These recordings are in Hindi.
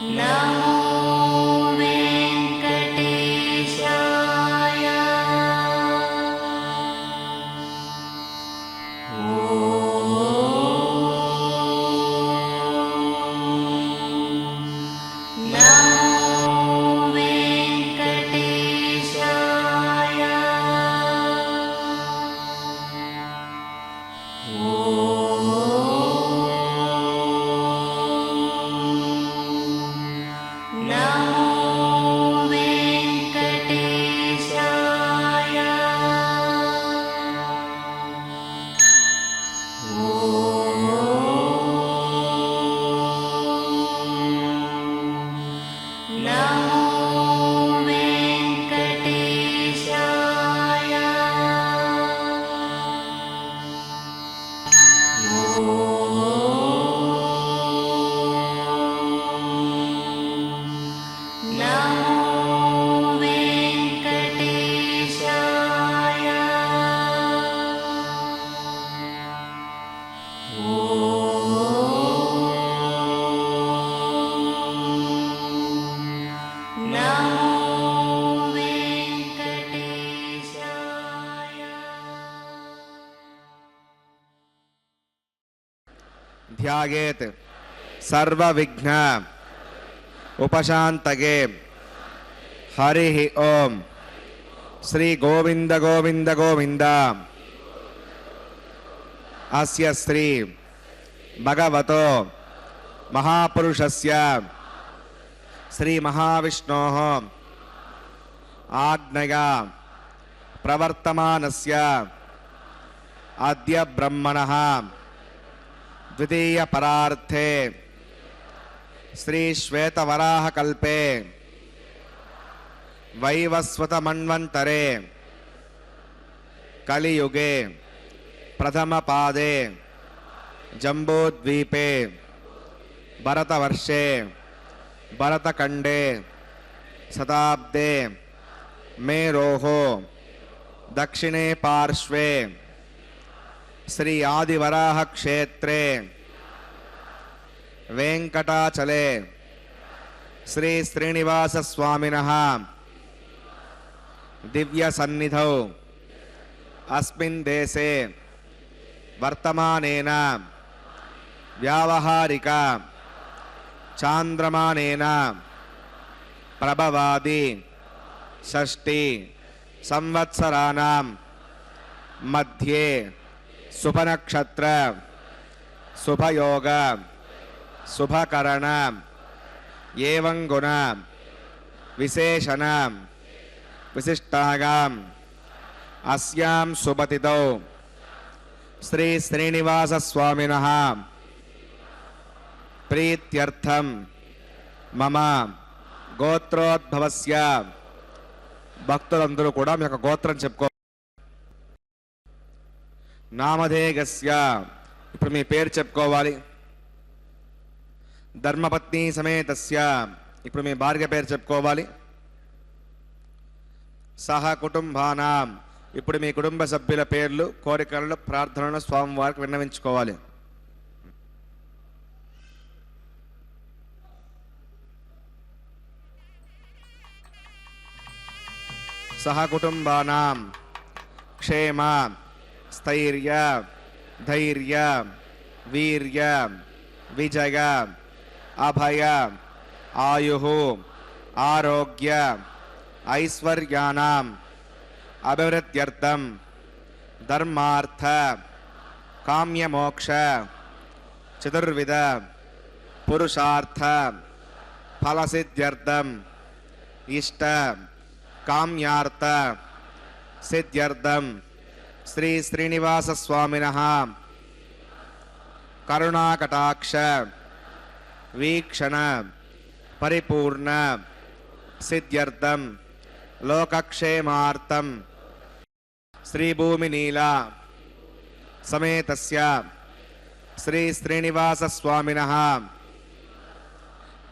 नमो वेंकटेशाय। ध्यायेत सर्वविघ्न उपशांतये। हरिः ओम। श्री गोविंद गोविंद गोविंद। अस्य श्री भगवतो महापुरुषस्य श्री महाविष्णोः आज्ञया प्रवर्तमानस्य अद्य ब्रह्मणः द्वितीय परार्थे श्री श्वेतवराह कल्पे वैवस्वत मन्वन्तरे कलियुगे प्रथम पादे जम्बूद्वीपे भरतवर्षे भरतखंडे शताब्दे मेरोः दक्षिणे पार्श्वे श्री आदिवराह क्षेत्रे वेंकटाचले श्री श्रीनिवास स्वामिनः दिव्य सन्निधौ अस्मिन् देशे वर्तमानेन व्यावहारिक चांद्रमानेन प्रभवादि षष्टि संवत्सराणां मध्ये शुभनक्षत्र शुभयोग शुभकरण एवं गुण विशेषण विशिष्टायाम् अस्यां शुभतिथौ श्री श्रीनिवास स्वामिनः प्रीत्यर्थं मम गोत्रोद्भवस्य भक्तुలందరూ కూడా మీ యొక్క గోత్రం చెప్పుకో నామధేయస్య ఇప్పుడు మీ పేరు చెప్పుకోవాలి ధర్మపత్ని సమేతస్య ఇప్పుడు మీ భార్య పేరు చెప్పుకోవాలి సహ కుటుంబానాం ఇప్పుడు మీ కుటుంబ సభ్యుల పేర్లు కోరికలను ప్రార్థనలను స్వామివారికి విన్నవించుకోవాలి సహ కుటుంబానాం క్షేమ स्थैर्य धैर्य वीर्य विजय अभय आयुः आरोग्य ऐश्वर्याणाम् अभिवृद्ध्यर्थं धर्मार्थ काम्यमोक्ष चतुर्विध पुरुषार्थ फलसिद्ध्यर्थं इष्ट काम्यार्थ सिद्ध्यर्थं श्री श्रीनिवास स्वामिनः करुणाकटाक्ष वीक्षण परिपूर्ण सिद्ध्यर्थं लोकक्षेमार्थं श्री भूमिनीला समेतस्य श्री श्रीनिवास स्वामिनः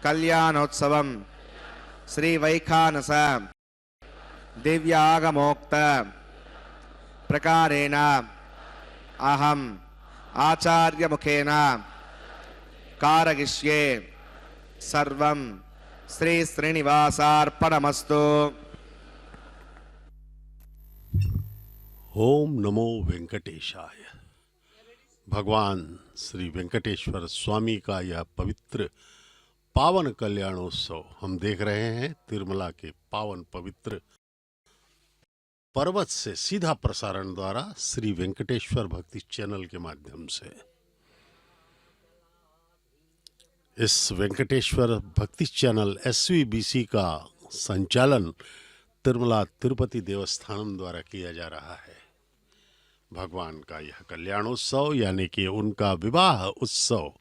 कल्याणोत्सवं श्री वैखानस दिव्यागमोक्त प्रकारेण अहम् आचार्य मुखेन कारयिष्ये सर्वं श्री श्रीनिवासार्पणमस्तु। ओम नमो वेंकटेशाय। भगवान श्री वेंकटेश्वर स्वामी का यह पवित्र पावन कल्याणोत्सव हम देख रहे हैं तिरुमला के पावन पवित्र पर्वत से सीधा प्रसारण द्वारा श्री वेंकटेश्वर भक्ति चैनल के माध्यम से। इस वेंकटेश्वर भक्ति चैनल SVBC का संचालन तिरुमला तिरुपति देवस्थानम द्वारा किया जा रहा है। भगवान का यह कल्याणोत्सव यानी कि उनका विवाह उत्सव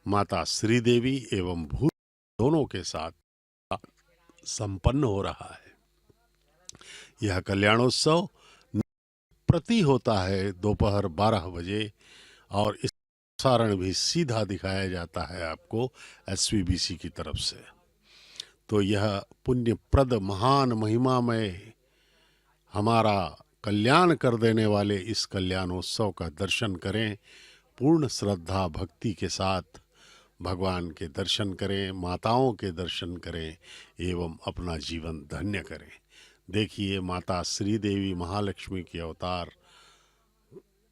माता श्रीदेवी एवं भूत दोनों के साथ संपन्न हो रहा है। यह कल्याणोत्सव प्रति होता है दोपहर 12 बजे और इस प्रसारण भी सीधा दिखाया जाता है आपको SVBC की तरफ से। तो यह पुण्यप्रद महान महिमामय हमारा कल्याण कर देने वाले इस कल्याणोत्सव का दर्शन करें। पूर्ण श्रद्धा भक्ति के साथ भगवान के दर्शन करें, माताओं के दर्शन करें एवं अपना जीवन धन्य करें। देखिए माता श्रीदेवी महालक्ष्मी के अवतार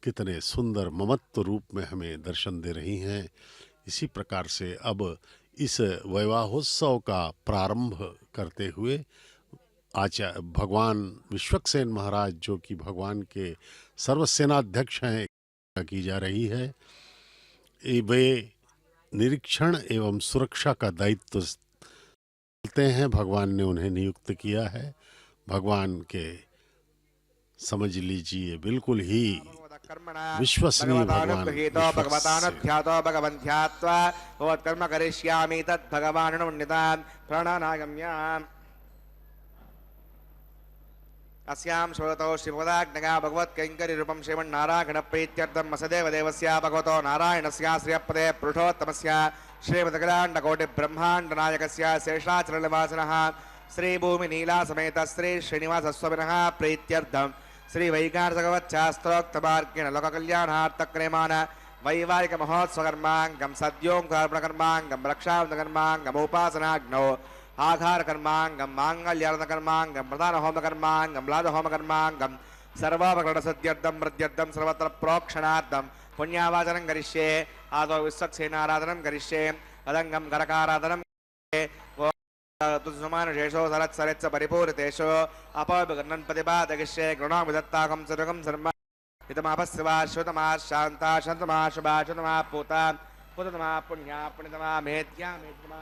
कितने सुंदर ममत्व रूप में हमें दर्शन दे रही हैं। इसी प्रकार से अब इस वैवाहोत्सव का प्रारंभ करते हुए आचार्य भगवान विश्वक्सेन महाराज जो कि भगवान के सर्वसेनाध्यक्ष हैं की जा रही है। वे निरीक्षण एवं सुरक्षा का दायित्व लेते हैं। भगवान ने उन्हें नियुक्त किया है। भगवान के समझ लीजिए बिल्कुल ही विश्वसनीय भगवतानुध्यातो भगवन्ध्यात्वा भगवत्कर्म करिष्यामि तत् भगवानुन्नितान् प्रणनागम्याम्। अस्यां श्रोतो श्रीभगवदाज्ञया भगवत्कैङ्करी रूपं श्रीमन्नारायणप्रीत्यर्थं वसुदेव देवस्य भगवतो नारायणस्य श्रियपदे पुरुषोत्तमस्य श्रीमदखिलाण्डकोटिब्रह्माण्डनायकस्य शेषाचलनिवासिनः श्रीभूमिनीला समेत श्री श्रीनिवासस्वामिनः प्रीत्यर्थं श्री वैकारिकवच्छास्त्रोक्तमार्गेण लोककल्याणार्थक्रियमाण वैवाहिक महोत्सवकर्माङ्गं सद्योङ्कर्पणकर्माङ्गं रक्षाबन्धकर्माङ्गमुपासनाग्नौ आघारकर्माङ्गं माङ्गल्यार्णकर्माङ्गं प्रधानहोमकर्माङ्गं लादहोमकर्माङ्गं सर्वापकरणसद्यर्थं प्रत्यर्थं सर्वत्र प्रोक्षणार्थं पुण्यावाचनं करिष्ये। आदौ विश्वक्सेनाराधनं करिष्ये। अदङ्गं करकाराधनं तुमानुशेषो सरत्सरित्स परिपूरितेषु अपविगणन् प्रतिपादयिष्ये। गृणामि दत्ताकं सर्वं सर्व इदमापस्यवा श्रुतमा शान्ता शान्तमा शुभा शुतमा पूता पुतमा पुण्या पुण्यतमा मेद्या मेद्यमा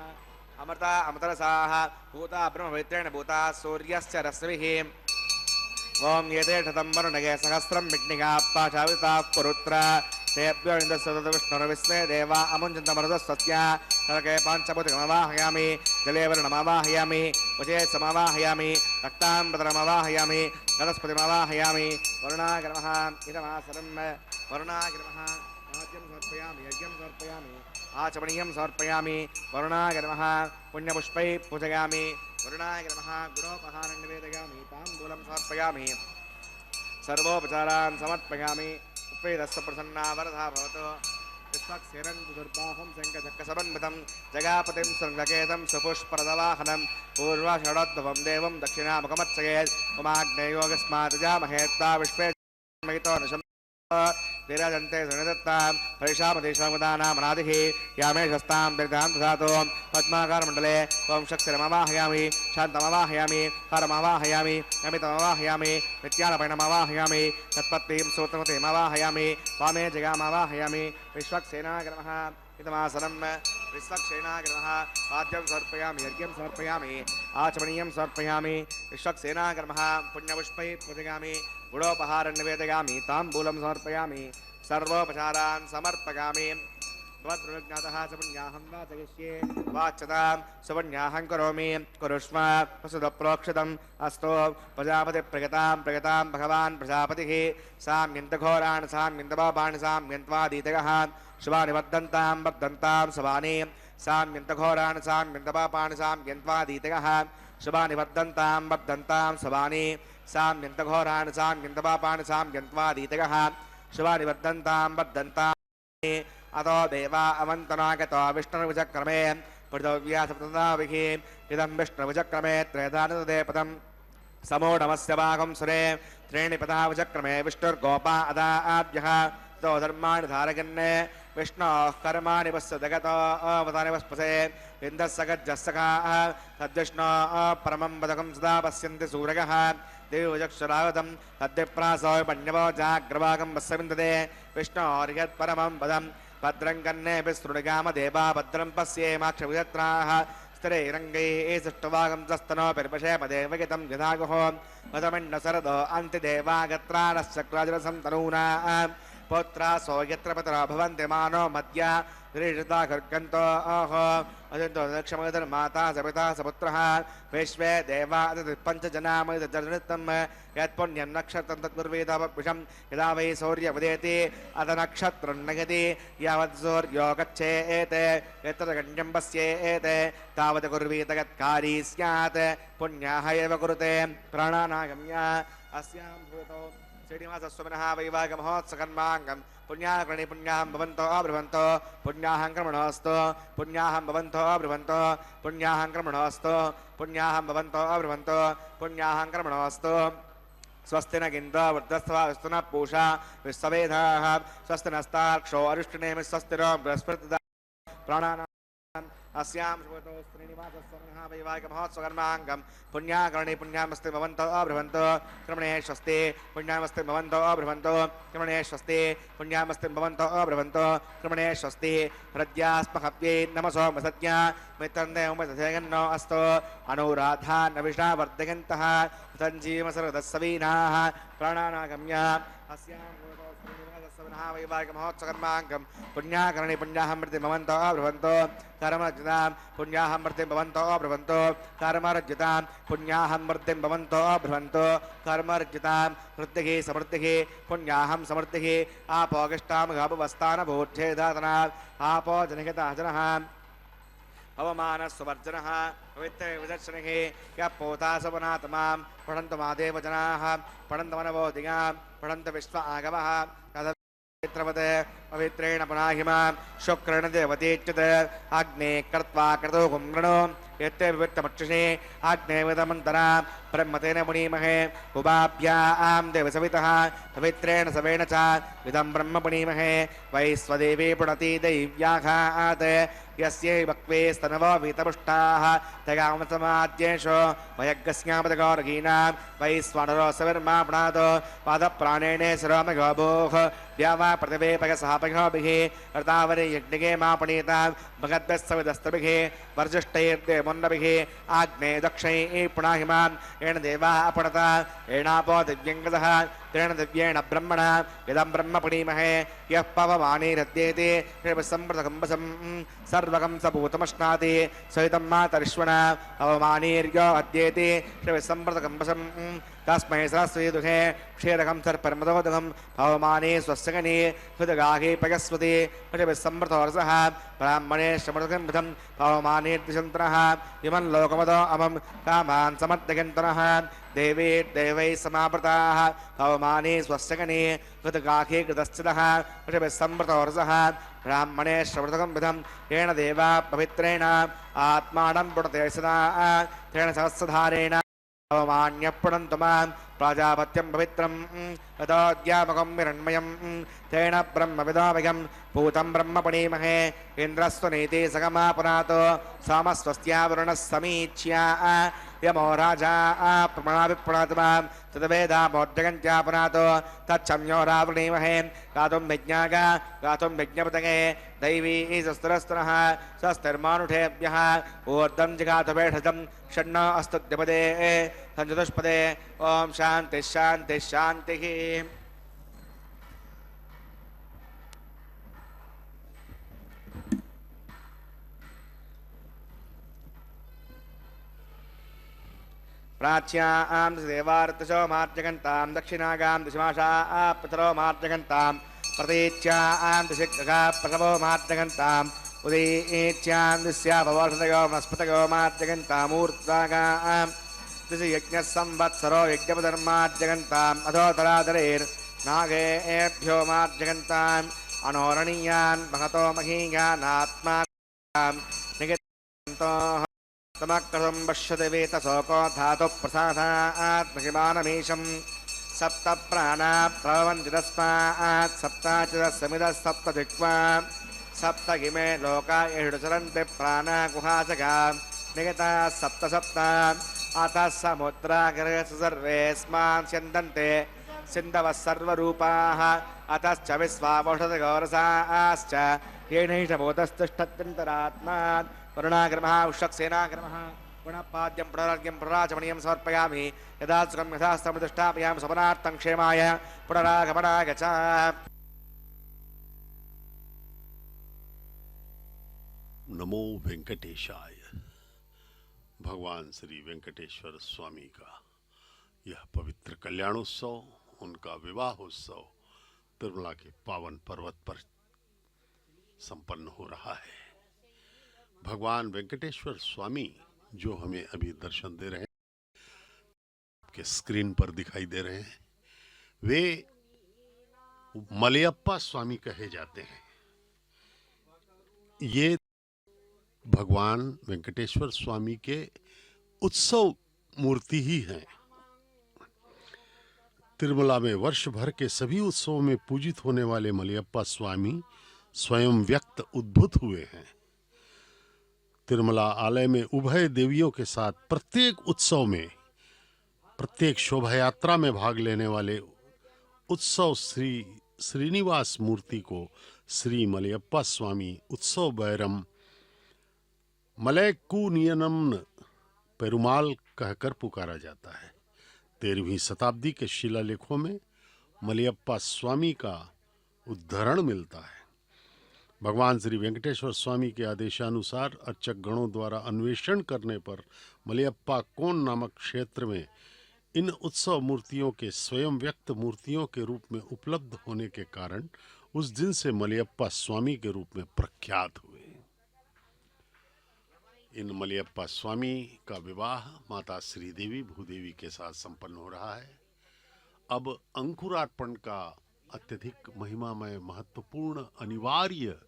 अमृता अमृतरसाः भूता ब्रह्मपवित्रेण भूता सूर्यस्य रश्मिः। ओम येते शतं वरुणगे सहस्रं विघ्निकाः पाशाविताः पुरुत्र तेभ्यो विष्णुर्विस्मे देवा अमुञ्चन्तमरुतस्तस्य नरके पाञ्चभूतिकमवाहयामि जले वर्णमवाहयामि उचे समवाहयामि रक्ताम्बरमवाहयामि गणस्पतिमवाहयामि वरुणाय नमः इदमासनं वरुणाय नमः राज्यं समर्पयामि यज्ञं समर्पयामि आचमनीयं समर्पयामि वरुणाय नमः पुण्यपुष्पैः पूजयामि वरुणाय नमः गुणोपहारं निवेदयामि ताम्बूलं समर्पयामि सर्वोपचारान् समर्पयामि उपवेदस्य प्रसन्ना वरदा भवतु विश्वक्सेनं दुर्बाहुं शङ्खचक्रसमन्वितं जगापतिं शृङ्गकेतं सुपुष्परदवाहनं पूर्वाषाढोद्भवं देवं दक्षिणामुखमर्चयेत् उमाग्नेयोगस्मात् त्वा विश्वे विराजन्ते सुनिदत्तां परिशामदेशामुदानामनादिः यामेशस्तां दरिद्रां दधातु पद्माकारमण्डले ओं शक्तिरमवाहयामि शान्तमवाहयामि हरमवाहयामि नमितमवाहयामि नित्यानपैणमवाहयामि तत्पत्तिं सूत्रमतिमवाहयामि वामे जगामवाहयामि विश्वक्सेनाय नमः इदमासनं विश्वक्सेनाय नमः वाद्यं समर्पयामि यज्ञं समर्पयामि आचमनीयं समर्पयामि विश्वक्सेनाय नमः पुण्यपुष्पैः पूजयामि गुणोपहारं निवेदयामि ताम्बूलं समर्पयामि सर्वोपचारान् समर्पयामि। भवद्रुज्ञातः सुपुण्याहं वाचयिष्ये वाच्यतां सुपुण्याहं करोमि कुरुष्व वसुदप्रोक्षितम् अस्तु प्रजापतिप्रगतां प्रगतां भगवान् प्रजापतिः साम्यन्तघोरान् साम्यन्तपापानि साम्यन्त्वादीतयः शुभानि वर्धन्तां वर्धन्तां शुभानि साम्यन्तघोरान् साम्यन्तपापानि साम्यन्त्वादीतयः शुभानि वर्धन्तां वर्धन्तां शुभानि साम्यन्तघोरान् साम्यन्तपापानि साम्यन्त्वादीतयः शुभानि वर्धन्तां वर्धन्तां अतो देवा अवन्तनागतो विष्णुर्विचक्रमे पृथव्यासप्रदाभिः इदं विष्णुविचक्रमे त्रेधानुदे पदम् समूढमस्य भागं सुरे त्रीणि पदावचक्रमे विष्णुर्गोपा अदाभ्यः तो धर्माणि धारयन् विष्णोः कर्माणि पश्य जगतो अवतानि वस्पसे इन्दस्य गज्जस्सखाः तद्विष्णोः परमं पदकं सदा पश्यन्ति सूरयः देवचक्षुरावतं तद्विप्रासो पण्यवो जाग्रभागं वस्यविन्दते विष्णोर्यत्परमं पदं भद्रं कन्नेऽपि शृणुगामदेवा भद्रं पश्येमाक्षविजत्राः स्थिरैरङ्गैः सृष्टवागं तस्तनो परिपशेमदेवगितं यथागुः पदमिण्डशरदो अन्तिदेवागत्रारश्चक्राजरसं तनूना पुत्रा सो यत्र पितरो भवन्ति मानो मद्या ऋषिता खर्गन्तो ओहो अदितो दक्षमधर्माता सपिता सपुत्रः विश्वे देवा पञ्चजनामृतजनितं यत्पुण्यं नक्षत्रं तत्पूर्वेदावपुषं यदा वै सूर्यमुदेति अथ नक्षत्रं नयति यावत् सूर्यो गच्छेते यत्र गण्यं पश्येते तावत् कुर्वीत यत्कारी स्यात् पुण्याः एव कुरुते प्राणानागम्य अस्यां भूतो श्रीनिवासस्वामिनः वैवाहिकमहोत्सकर्माङ्गं पुण्याकर्णि पुण्याहं भवन्तो अब्रुवन्तो पुण्याहं क्रमणोऽस्तु पुण्याहं भवन्तो अब्रुवन्तो पुण्याहं क्रमणोऽस्तु पुण्याहं भवन्तो अब्रुवन्तो पुण्याहं क्रमणोऽस्तु स्वस्ति न गिन्दो वृद्धस्वा वस्तु न पूषा विश्ववेधाः स्वस्ति नस्तार्क्षो अरिष्टनेमि स्वस्तिरो बृहस्पतिदा प्राणानाम् अस्यां श्रुतो श्रीनिवासस्वामिनः वैवाहिकमहोत्सवकर्माङ्गं पुण्याकर्णि पुण्यामस्ति भवन्तो अब्रुवन्तो क्रमणे स्वस्ति पुण्यामस्ति भवन्तो अब्रुवन्तो क्रमणे स्वस्ति पुण्यामस्ति भवन्तो अब्रुवन्तो क्रमणे स्वस्ति प्रद्यास्महव्यै नमसो मसज्ञा मित्रन्दे उमसथेगन्नो अस्तु अनुराधा नविषा वर्धयन्तः तञ्जीवसरदस्सवीनाः प्राणानागम्य अस्यां वैवाहिकमहोत्सवकर्माङ्गं पुण्याकर्णि पुण्याहमृति भवन्तो अब्रुवन्तो कर्मरज्यतां पुण्याहमृतिं भवन्तो अब्रुवन्तो कर्मरज्यतां पुण्याहमृतिं भवन्तो अब्रुवन्तो कर्मरज्यतां वृद्धिः समृद्धिः पुण्याहं समृद्धिः आपोगिष्टां गाभवस्थानभूच्छेदातना आपो जनहितः जनः अवमानस्वर्जनः पवित्रे विदर्शनिः यः पोतासवनात्मां पठन्तु मादेव जनाः पठन्तु मनवोदिगां पठन्तु विश्व आगमः पवित्रवत् पवित्रेण पुनाहिमां शुक्रेण देवतीच्युत अग्ने कृत्वा क्रतो कुम्रणो यत्ते विविक्तमक्षिषे अग्नेविदमन्तरा ब्रह्मतेन मुनीमहे उभाभ्यां देवसवितः पवित्रेण सवेन च इदं ब्रह्म पुनीमहे वै स्वदेवी पुणति दैव्याघात् यस्यै वक्वे स्तनवो वीतपुष्टाः तगामसमाद्येषु वयज्ञस्यामदगौरगीनां वै स्वानरो सविर्मा पुनादो पादप्राणेने शिरोमगोभोः द्यावा प्रतिवेपयसहापयोभिः रतावरे यज्ञगे मा पुनीतां भगद्भ्यस्सविदस्तभिः वर्जिष्ठैर्देवोन्नभिः आग्ने दक्षैः पुनाहिमां येन देवाः अपणता येनापो दिव्यङ्गतः तेन दिव्येण ब्रह्मणा इदं ब्रह्म पुनीमहे यः पवमानीरद्येति सम्प्रतकम्बसं सर्वकं सभूतमश्नाति सहितं मातरिश्वना अवमानीर्यो अद्येति सम्प्रतकम्बसं तस्मै सरस्वती दुःखे क्षीरकं सर्परमदोदकं पवमाने स्वस्यगने हृदगाहे पयस्वती सम्प्रतोरसः ब्राह्मणे श्रमृतं पवमानेर्दिशन्तरः इमं लोकमदो अमं कामान् समर्थयन्तनः देवे देवैः समावृताः पवमाने स्वस्यगने हृदगाहे कृतश्चितः सम्प्रतोरसः ब्राह्मणे श्रमृतं विधं येन देवा पवित्रेण आत्मानं पुणते सदा तेन सहस्रधारेण अवमान्य पुणन्तु मां प्राजापत्यं पवित्रं यतोऽद्यामकं हिरण्मयं तेन ब्रह्मविदोऽभयं भूतं ब्रह्म पुनीमहे इन्द्रस्त्वनीति सगमा पुनातो सोमस्वस्त्या वरुणः समीच्या यमो राजा प्रमणाभिपुणातु मां तद्वेदामोद्यगन्त्या पुनातो तच्छम्यो रावृणीमहे गातुं विज्ञागा गातुं विज्ञपतगे दैवी स्वस्तिरस्तनः स्वस्तिर्मानुषेभ्यः ऊर्ध्वं जिगातुभेषजं षण्णो अस्तु द्विपदे सञ्चतुष्पदे ओम शांति शांति शांति। प्राच्यां देवार्तशो मार्जगन्तां दक्षिणागां दिशमाशाः पितरो मार्जगन्तां प्रतीच्यां दिशिखगा प्रसवो मार्जगन्ताम् उदीच्यां दिस्याभवर्षदयो वनस्पतयो मार्जगन्तामूर्ध्वागां दिशि यज्ञः संवत्सरो यज्ञपधर्मार्जगन्ताम् अधोतराधरेर्नागेभ्यो मार्जगन्ताम् अनोरणीयान् महतो महीयानात्मा तमक्रतं पश्यति वेतशोको धातु प्रसादात् महिमानमीशं सप्त प्राणा प्रभवन्ति तस्मात् सप्ताचिदस्समिदः सप्त दिक्वा सप्त इमे लोका येषु चरन्ति प्राणा गुहासगा निगताः सप्त सप्त अतः समुद्रागरेषु सर्वेऽस्मान् स्यन्दन्ते सिन्धवः सर्वरूपाः अतश्च विश्वावौषधगौरसाश्च येनैषबोधस्तिष्ठत्यन्तरात्मात् वरुणाग्रमः उषक्सेनाग्रमः गुणपाद्यं पुनरार्घ्यं पुनराचमनीयं समर्पयामि यदा सुखं यथास्त्रमतिष्ठापयामि सपनार्थं क्षेमाय पुनरागमनाय च। नमो वेंकटेशाय। भगवान श्री वेंकटेश्वर स्वामी का यह पवित्र कल्याणोत्सव, उनका विवाहोत्सव तिरुमला के पावन पर्वत पर संपन्न हो रहा है। भगवान वेंकटेश्वर स्वामी जो हमें अभी दर्शन दे रहे हैं, के स्क्रीन पर दिखाई दे रहे हैं, वे मलयप्पा स्वामी कहे जाते हैं। ये भगवान वेंकटेश्वर स्वामी के उत्सव मूर्ति ही हैं। तिरुमला में वर्ष भर के सभी उत्सवों में पूजित होने वाले मलयप्पा स्वामी स्वयं व्यक्त उद्भूत हुए हैं। तिरुमला आलय में उभय देवियों के साथ प्रत्येक उत्सव में, प्रत्येक शोभा यात्रा में भाग लेने वाले उत्सव श्री श्रीनिवास मूर्ति को श्री मलयप्पा स्वामी उत्सव बैरम मलयक्कूनियनम्न पेरुमाल कहकर पुकारा जाता है। 13वीं शताब्दी के शिलालेखों में मलयप्पा स्वामी का उद्धरण मिलता है। भगवान श्री वेंकटेश्वर स्वामी के आदेशानुसार अर्चक गणों द्वारा अन्वेषण करने पर मलयप्पा कोन नामक क्षेत्र में इन उत्सव मूर्तियों के स्वयं व्यक्त मूर्तियों के रूप में उपलब्ध होने के कारण उस दिन से मलयप्पा स्वामी के रूप में प्रख्यात हुए। इन मलयप्पा स्वामी का विवाह माता श्रीदेवी भूदेवी के साथ संपन्न हो रहा है। अब अंकुरार्पण का अत्यधिक महिमामय, महत्वपूर्ण, अनिवार्य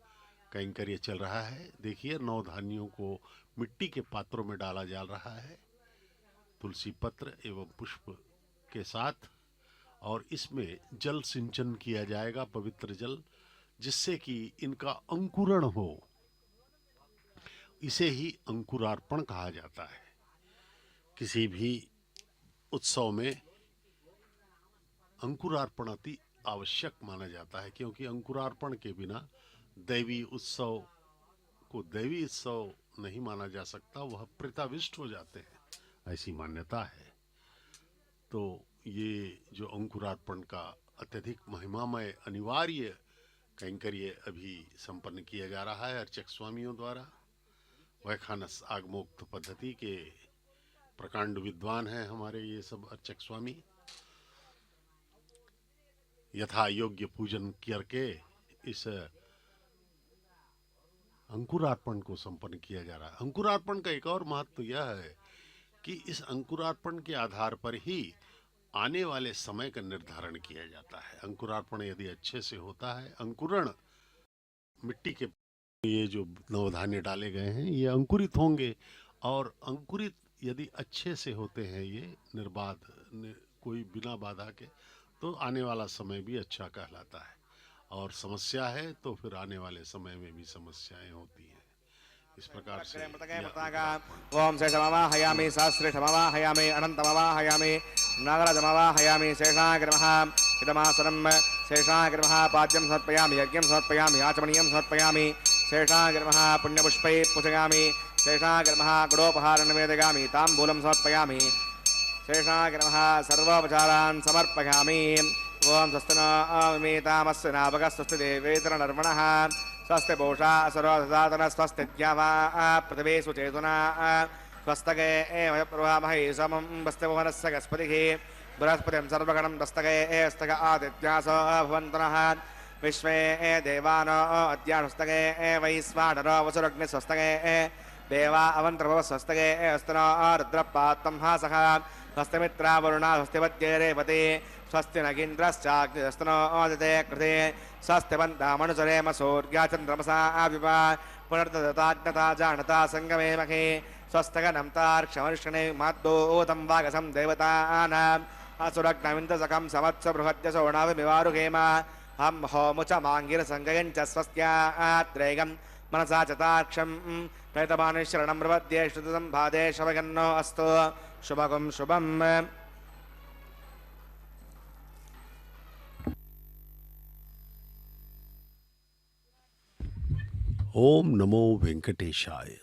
कैंकर्य चल रहा है। देखिए, 9 धान्यों को मिट्टी के पात्रों में डाला जा रहा है तुलसी पत्र एवं पुष्प के साथ, और इसमें जल सिंचन किया जाएगा, पवित्र जल, जिससे कि इनका अंकुरण हो। इसे ही अंकुरार्पण कहा जाता है। किसी भी उत्सव में अंकुरार्पण अति आवश्यक माना जाता है, क्योंकि अंकुरार्पण के बिना दैवी उत्सव को दैवी उत्सव नहीं माना जा सकता, वह प्रेताविष्ट हो जाते हैं, ऐसी मान्यता है। तो ये जो अंकुरार्पण का अत्यधिक महिमामय अनिवार्य कैंकर्य अभी संपन्न किया जा रहा है अर्चक स्वामियों द्वारा। वैखानस आगमोक्त पद्धति के प्रकांड विद्वान हैं हमारे ये सब अर्चक स्वामी। यथा योग्य पूजन करके इस अंकुरार्पण को संपन्न किया जा रहा है। अंकुरार्पण का एक और महत्व यह है कि इस अंकुरार्पण के आधार पर ही आने वाले समय का निर्धारण किया जाता है। अंकुरार्पण यदि अच्छे से होता है, अंकुरण मिट्टी के ये जो नवधान्य डाले गए हैं ये अंकुरित होंगे, और अंकुरित यदि अच्छे से होते हैं ये निर्बाध, कोई बिना बाधा के, तो आने वाला समय भी अच्छा कहलाता है। और समस्या है तो फिर आने वाले समय में भी समस्याएं होती हैं। इस प्रकार से ओम शेषमवाहयामि सहस्रेशमवाहयामि अनन्तमवाहयामि नागराजमवाहयामि शेषाग्रमः इदमासनं शेषाग्रमः पाद्यं समर्पयामि यज्ञं समर्पयामि आचमनीयं समर्पयामि शेषाग्रमः पुण्यपुष्पैः पूजयामि शेषाग्रमः गुडोपहारं निवेदयामि ताम्बूलं समर्पयामि शेषाग्रमः सर्वोपचारान् समर्पयामि। ओम स्वस्तिनामेतामस्य नाभगः स्वस्ति देवेतरनर्मणः स्वस्ति पूषा असुरोदधातन स्वस्ति द्यावा पृथिवी सुचेतुना स्वस्तके एव प्रभामहे समं वस्ति भुवनस्य गस्पतिः बृहस्पतिं सर्वगणं दस्तके एस्तक आदित्यासो भवन्तनः विश्वे देवानो अद्यानुस्तके वैश्वानरो वसुरग्निस्वस्तके देवा अवन्तर्भव स्वस्तके स्तनो रुद्रपात्तं हासः स्वस्तिमित्रा वरुणा स्वस्तिपत्ये रेवते स्वस्ति नगीन्द्रश्चाग्निस्तनो आदिते कृते स्वस्ति वन्दामनुचरेम सूर्या चन्द्रमसा आविवा पुनर्दताज्ञता जानता संगमे मखे स्वस्तगनं तार्क्षमर्षणे माद्दोदं वागसं देवतानाम् असुरग्नविन्दसकं समत्स बृहद्यसोणाविमिवारुहेम हम होमुच माङ्गिरसङ्गयञ्च स्वस्त्यात्रेगं मनसा च तार्क्षं प्रैतमानि शरणं प्रपद्ये श्रुतसम्भादे शवगन्नो अस्तु शुभगं शुभम्। ओम नमो वेंकटेशाय।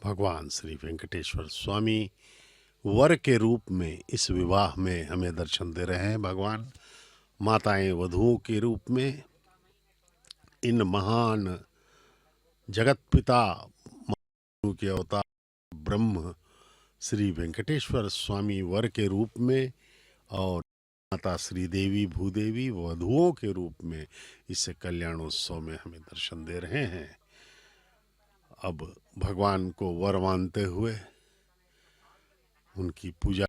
भगवान श्री वेंकटेश्वर स्वामी वर के रूप में इस विवाह में हमें दर्शन दे रहे हैं। भगवान माताएं वधुओं के रूप में इन महान जगत पिता के अवतार ब्रह्म श्री वेंकटेश्वर स्वामी वर के रूप में और माता श्रीदेवी भूदेवी वधुओं के रूप में इस कल्याणोत्सव में हमें दर्शन दे रहे हैं। अब भगवान को वर मानते हुए उनकी पूजा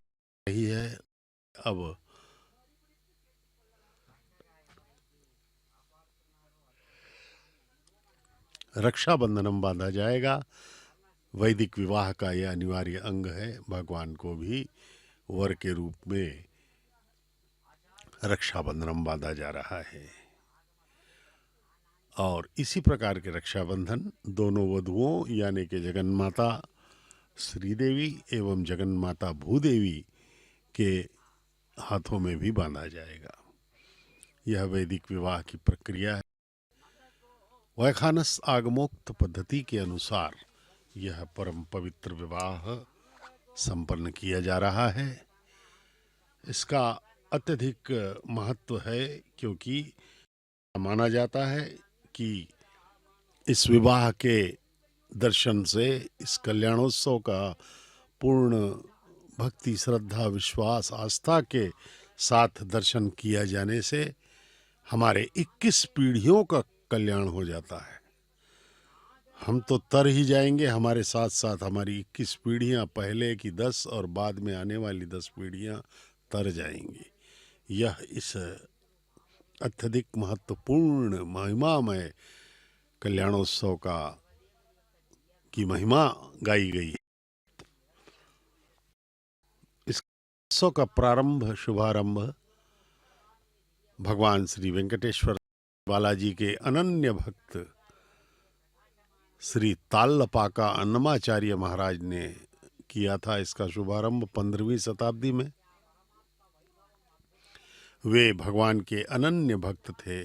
रही है। अब रक्षाबंधनम बांधा जाएगा। वैदिक विवाह का यह अनिवार्य अंग है। भगवान को भी वर के रूप में रक्षाबंधनम बांधा जा रहा है और इसी प्रकार के रक्षाबंधन दोनों वधुओं यानी कि जगन्माता श्रीदेवी एवं जगन्माता भूदेवी के हाथों में भी बांधा जाएगा। यह वैदिक विवाह की प्रक्रिया है। वैखानस आगमोक्त पद्धति के अनुसार यह परम पवित्र विवाह संपन्न किया जा रहा है। इसका अत्यधिक महत्व है क्योंकि माना जाता है कि इस विवाह के दर्शन से, इस कल्याणोत्सव का पूर्ण भक्ति श्रद्धा विश्वास आस्था के साथ दर्शन किया जाने से हमारे 21 पीढ़ियों का कल्याण हो जाता है। हम तो तर ही जाएंगे, हमारे साथ साथ हमारी 21 पीढ़ियां, पहले की 10 और बाद में आने वाली 10 पीढ़ियां तर जाएंगी। यह इस अत्यधिक महत्वपूर्ण महिमामय कल्याणोत्सव की महिमा गाई गई है। इस उत्सव का शुभारंभ भगवान श्री वेंकटेश्वर बालाजी के अनन्य भक्त श्री ताल्लपाका अन्नमाचार्य महाराज ने किया था। इसका शुभारंभ 15वीं शताब्दी में। वे भगवान के अनन्य भक्त थे,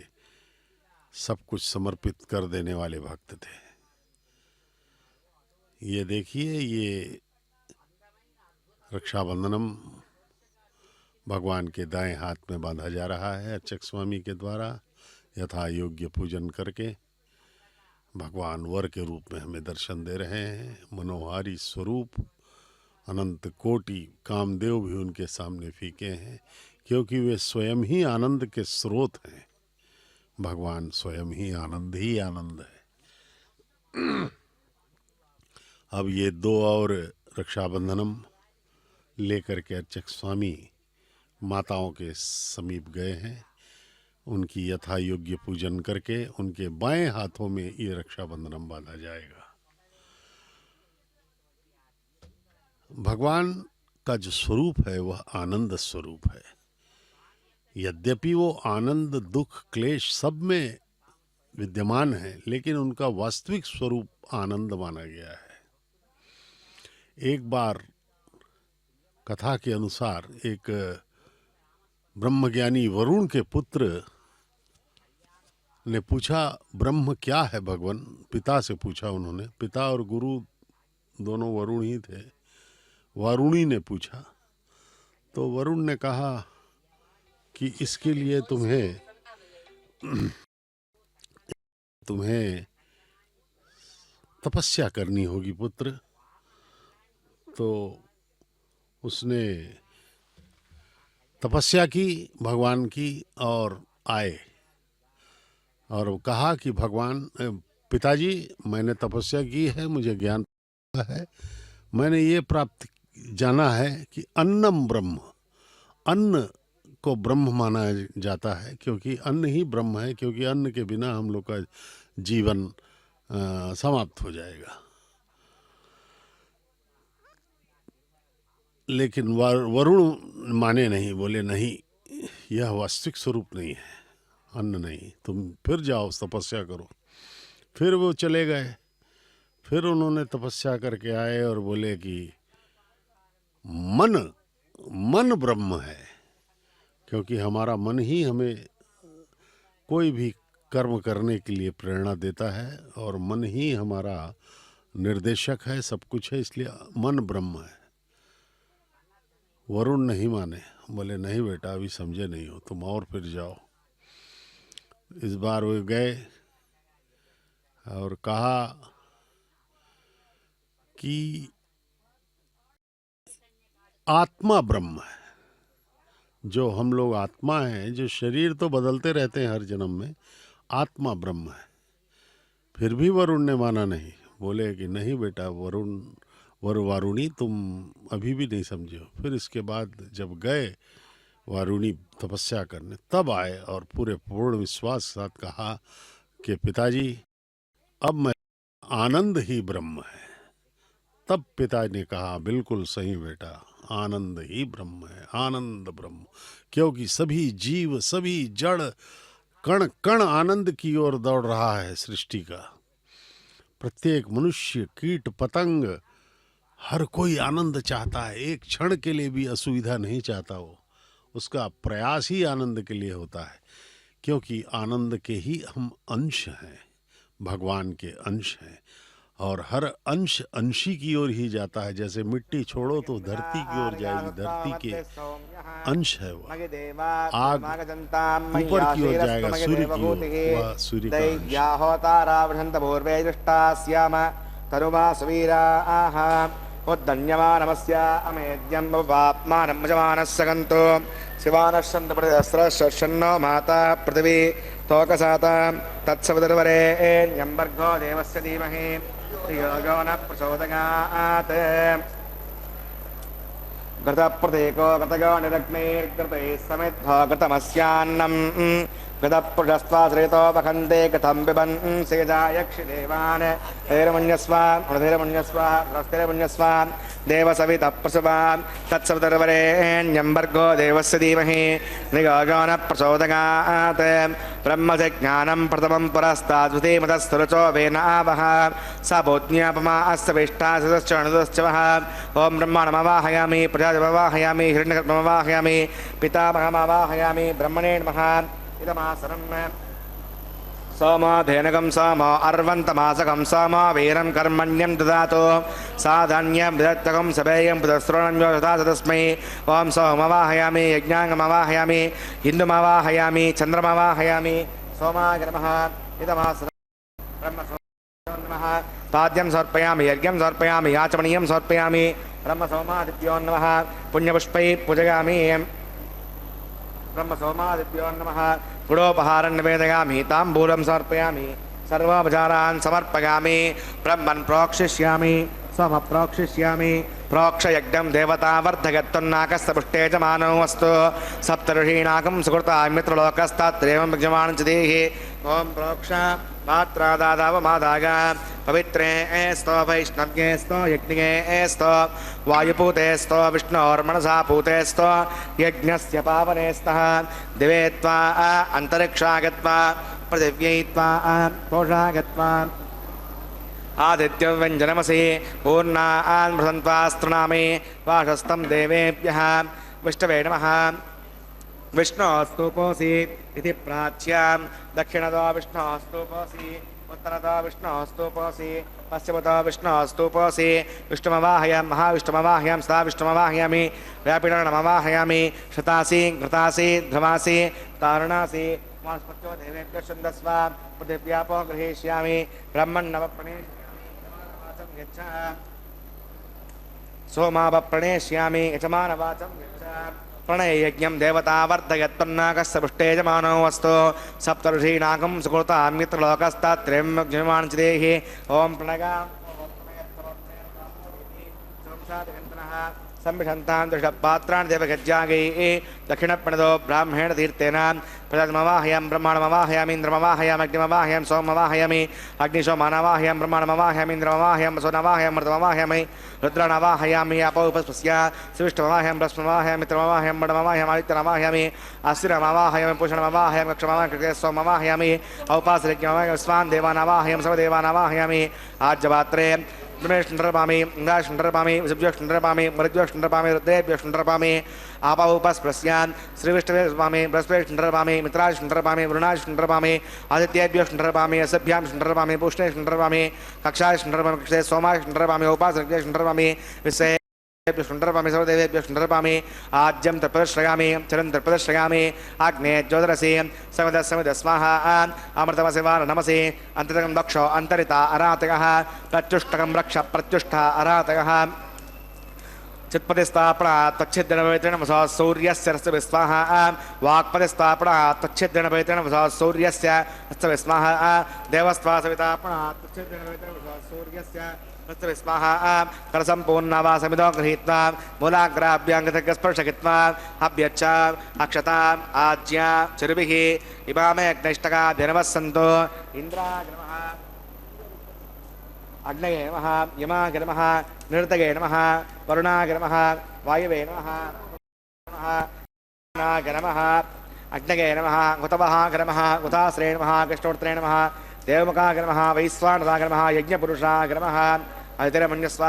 सब कुछ समर्पित कर देने वाले भक्त थे। ये देखिए, ये रक्षाबंधनम भगवान के दाएं हाथ में बांधा जा रहा है अर्चक स्वामी के द्वारा। यथा योग्य पूजन करके भगवान वर के रूप में हमें दर्शन दे रहे हैं। मनोहारी स्वरूप अनंत कोटि कामदेव भी उनके सामने फीके हैं क्योंकि वे स्वयं ही आनंद के स्रोत हैं। भगवान स्वयं ही आनंद है। अब ये 2 और रक्षाबंधनम लेकर के अर्चक स्वामी माताओं के समीप गए हैं। उनकी यथा योग्य पूजन करके उनके बाएं हाथों में ये रक्षाबंधनम बांधा जाएगा। भगवान का जो स्वरूप है वह आनंद स्वरूप है। यद्यपि वो आनंद दुख क्लेश सब में विद्यमान है, लेकिन उनका वास्तविक स्वरूप आनंद माना गया है। एक बार कथा के अनुसार एक ब्रह्मज्ञानी वरुण के पुत्र ने पूछा, ब्रह्म क्या है भगवान? पिता से पूछा उन्होंने। पिता और गुरु दोनों वरुण ही थे। वरुणी ने पूछा तो वरुण ने कहा कि इसके लिए तुम्हें तपस्या करनी होगी पुत्र। तो उसने तपस्या की भगवान की और आए और कहा कि भगवान पिताजी, मैंने तपस्या की है, मुझे ज्ञान है, मैंने ये प्राप्त जाना है कि अन्नम ब्रह्म, अन्न को ब्रह्म माना जाता है क्योंकि अन्न ही ब्रह्म है, क्योंकि अन्न के बिना हम लोग का जीवन समाप्त हो जाएगा। लेकिन वरुण माने नहीं, बोले नहीं, यह वास्तविक स्वरूप नहीं है, अन्न नहीं, तुम फिर जाओ तपस्या करो। फिर वो चले गए। फिर उन्होंने तपस्या करके आए और बोले कि मन मन ब्रह्म है, क्योंकि हमारा मन ही हमें कोई भी कर्म करने के लिए प्रेरणा देता है और मन ही हमारा निर्देशक है, सब कुछ है, इसलिए मन ब्रह्म है। वरुण नहीं माने, बोले नहीं बेटा, अभी समझे नहीं हो तुम, और फिर जाओ। इस बार वे गए और कहा कि आत्मा ब्रह्म है, जो हम लोग आत्मा हैं, जो शरीर तो बदलते रहते हैं हर जन्म में, आत्मा ब्रह्म है। फिर भी वरुण ने माना नहीं, बोले कि नहीं बेटा वारुणी, तुम अभी भी नहीं समझे हो। फिर इसके बाद जब गए वारुणी तपस्या करने, तब आए और पूरे पूर्ण विश्वास के साथ कहा कि पिताजी, अब मैं आनंद ही ब्रह्म है। तब पिता ने कहा बिल्कुल सही बेटा, आनंद ही ब्रह्म है, आनंद ब्रह्म, क्योंकि सभी जीव, सभी जड़, कण कण आनंद की ओर दौड़ रहा है सृष्टि का। प्रत्येक मनुष्य, कीट, पतंग, हर कोई आनंद चाहता है, एक क्षण के लिए भी असुविधा नहीं चाहता। वो उसका प्रयास ही आनंद के लिए होता है, क्योंकि आनंद के ही हम अंश हैं, भगवान के अंश हैं, और हर अंश अंशी की ओर ही जाता है। जैसे मिट्टी छोड़ो तो धरती की ओर जाएगी, धरती के अंश है वह। आग ऊपर की ओर जाएगा, सूर्य की ओर, वह सूर्य का अंश। उद्दन्यमानमस्य अमेद्यं भवात्मानं यजमानस्सगन्तो शिवानश्चन्द्र प्रतिदस्रश्चन्नो माता पृथिवी तोकसाता तत्सवितुर्वरेण्यं भर्गो देवस्य धीमहि धियो न प्रचोदयात्। घृतप्रतीको घृतयो निरग्निर्घृतैः समिद्धो घृतमस्यान्नम् घृतपुरुषस्त्वाश्रितो वखन्ते घृतं पिबन् सेजायक्षिदेवान् धैर्मन्यस्व देवसवितः प्रसुवान् तत्सवितुर्वरेण्यं भर्गो देवस्य धीमहि धियो न प्रचोदयात्। ब्रह्मस्य ज्ञानं प्रथमं पुरस्ताद्वितीमतस्तुरुचो वेन आवः स बोध्यापमा अस्य विष्टा सदश्च वः। ॐ ब्रह्माणमवाहयामि, प्रजापतिमवाहयामि, हिरण्यगर्भमवाहयामि, पितामहमवाहयामि, ब्रह्मणे नमः। इदमासनं सोमो धेनुकं सोमो अर्वन्तमासकं सोमो वीरं कर्मण्यं ददातु साधन्यं विदत्तकं सभेयं पुतस्रोणं योषधा तस्मै। ॐ सोमवाहयामि, यज्ञाङ्गमवाहयामि, हिन्दुमवाहयामि, चन्द्रमवाहयामि, सोमाय नमः। इदमासनं ब्रह्मसोमाय नमः। पाद्यं समर्पयामि, यज्ञं समर्पयामि, याचमनीयं समर्पयामि, ब्रह्मसोमादिभ्यो नमः। पुण्यपुष्पैः पूजयामि, ब्रह्मसोमादिभ्यो नमः। गुडोपहारं निवेदयामि, ताम्बूलं समर्पयामि, सर्वोपचारान् समर्पयामि, ब्रह्मन् प्रोक्षिष्यामि, सोम प्रोक्षिष्यामि। प्रोक्षयज्ञं देवतावर्धयत्तन्नाकस्तपुष्टे च मानौ अस्तु सप्तऋषीणाकं सुकृता मित्रलोकस्तात्रेवं यजमानं च देहि। ॐ प्रोक्ष मात्रादादावमादाय पवित्रे स्तो वैष्णव्ये स्तो यज्ञे स्तो वायुपूते स्तो विष्णोर्मनसा पूते स्तो यज्ञस्य पावने स्तः। दिवे त्वा अन्तरिक्षा गत्वा पृथिव्यै त्वा कोषा गत्वा आदित्यव्यञ्जनमसि पूर्णान् भ्रसन्त्वा स्तृणामि वाशस्तं देवेभ्यः। विष्णवे नमः। विष्णोस्तूपोऽसि इति प्राच्यां दक्षिणतो विष्णोस्तूपोऽसि, उत्तरतो विष्णोस्तूपोऽसि, पश्चिमतो विष्णोस्तूपोऽसि। विष्णुमवाहयामि, महाविष्णुमवाहयामि, सदा विष्णुमवाहयामि, व्यापिणमवाहयामि, शतासि घृतासि ध्रुवासि तारुणासि मास्पत्यो देवेभ्यः छन्दस्व पृथिव्यापो गृहीष्यामि। ब्रह्मण्णवप्रणेष्यामि यच्छ सोमावप्रणेष्यामि यजमानवाचं यच्छ। प्रणययज्ञं देवतावर्धयत्तन्नाकस्य पुष्टे यजमानो अस्तु सप्तऋषीणाकं सुकृता मित्रलोकस्तात्रेयं यजमानं च देहि। ॐ प्रणगा संविषन्तान् दृष्टपात्रान् देवगज्जागैः दक्षिणप्रणदो ब्राह्मणेण तीर्थेन प्रजामवाहयां ब्रह्माणमवाहयामि इन्द्रमवाहयामि अग्निमवाहयां सोममवाहयामि अग्निशोमानवाहयां ब्रह्माणमवाहयामि इन्द्रमवाहयां वसुनवाहयां मृतमवाहयामि रुद्राणवाहयामि अपौपस्पस्य श्रीविष्णुमवाहयां बृहस्पतिमवाहयामि मित्रमवाहयां मडमवाहयामि आदित्यमवाहयामि आश्रिरमवाहयामि पूषणमवाहयामि कक्षमवाहयामि कृते सोममवाहयामि औपासरिज्ञमवाहयामि स्वान् देवानवाहयामि सर्वदेवानवाहयामि आज्यपात्रे ब्रह्मेष्णरपामि इंद्राष्णरपामि विषुभ्योष्णरपामि मरुद्योष्णरपामि रुद्रेभ्योष्णरपामि आपावुपस्पृश्यान् श्रीविष्णुवेष्णरपामि बृहस्पतिष्णरपामि मित्राष्णरपामि वरुणाष्णरपामि आदित्येभ्योष्णरपामि असभ्यां ष्णरपामि पूष्णेष्णरपामि कक्षाष्णरपामि कक्षे सोमाष्णरपामि उपासनेष्णरपामि विषये शुंडरपामि सर्वदेवेभ्यो शुंडरपामि आज्यं तत्प्रदर्शयामि चरं तत्प्रदर्शयामि आग्ने ज्योतिरसि समिद स्वाहा अमृतमसि वारणमसि अन्तरकं दक्षो अन्तरिता अरातकः प्रत्युष्टकं रक्ष प्रत्युष्ट अरातकः चित्पतिस्थापना तच्छिद्रणपवित्रेण वसा सूर्यस्य रस्य स्वाहा वाक्पतिस्थापना तच्छिद्रणपवित्रेण वसा सूर्यस्य रस्य स्वाहा देवस्त्वा सवितापना तच्छिद्रणपवित्रेण वसा सूर्यस्य स्वाहा करसंपूर्णा वा समिदो गृहीत्वा मूलाग्राभ्याङ्गस्पर्शकित्वा अभ्यच्च अक्षता आज्या चिरुभिः इमामे अग्निष्टका धिनवः सन्तो इन्द्राग्रमः अग्नये नमः यमाय नमः निरृतये नमः वरुणाय नमः वायवे नमः नमः अग्नये नमः हुतवहाय नमः हुताश्रये नमः कृष्णोत्तरे नमः देवमुखाय नमः वैश्वानराय नमः यज्ञपुरुषाय नमः अतिरमन्यस्व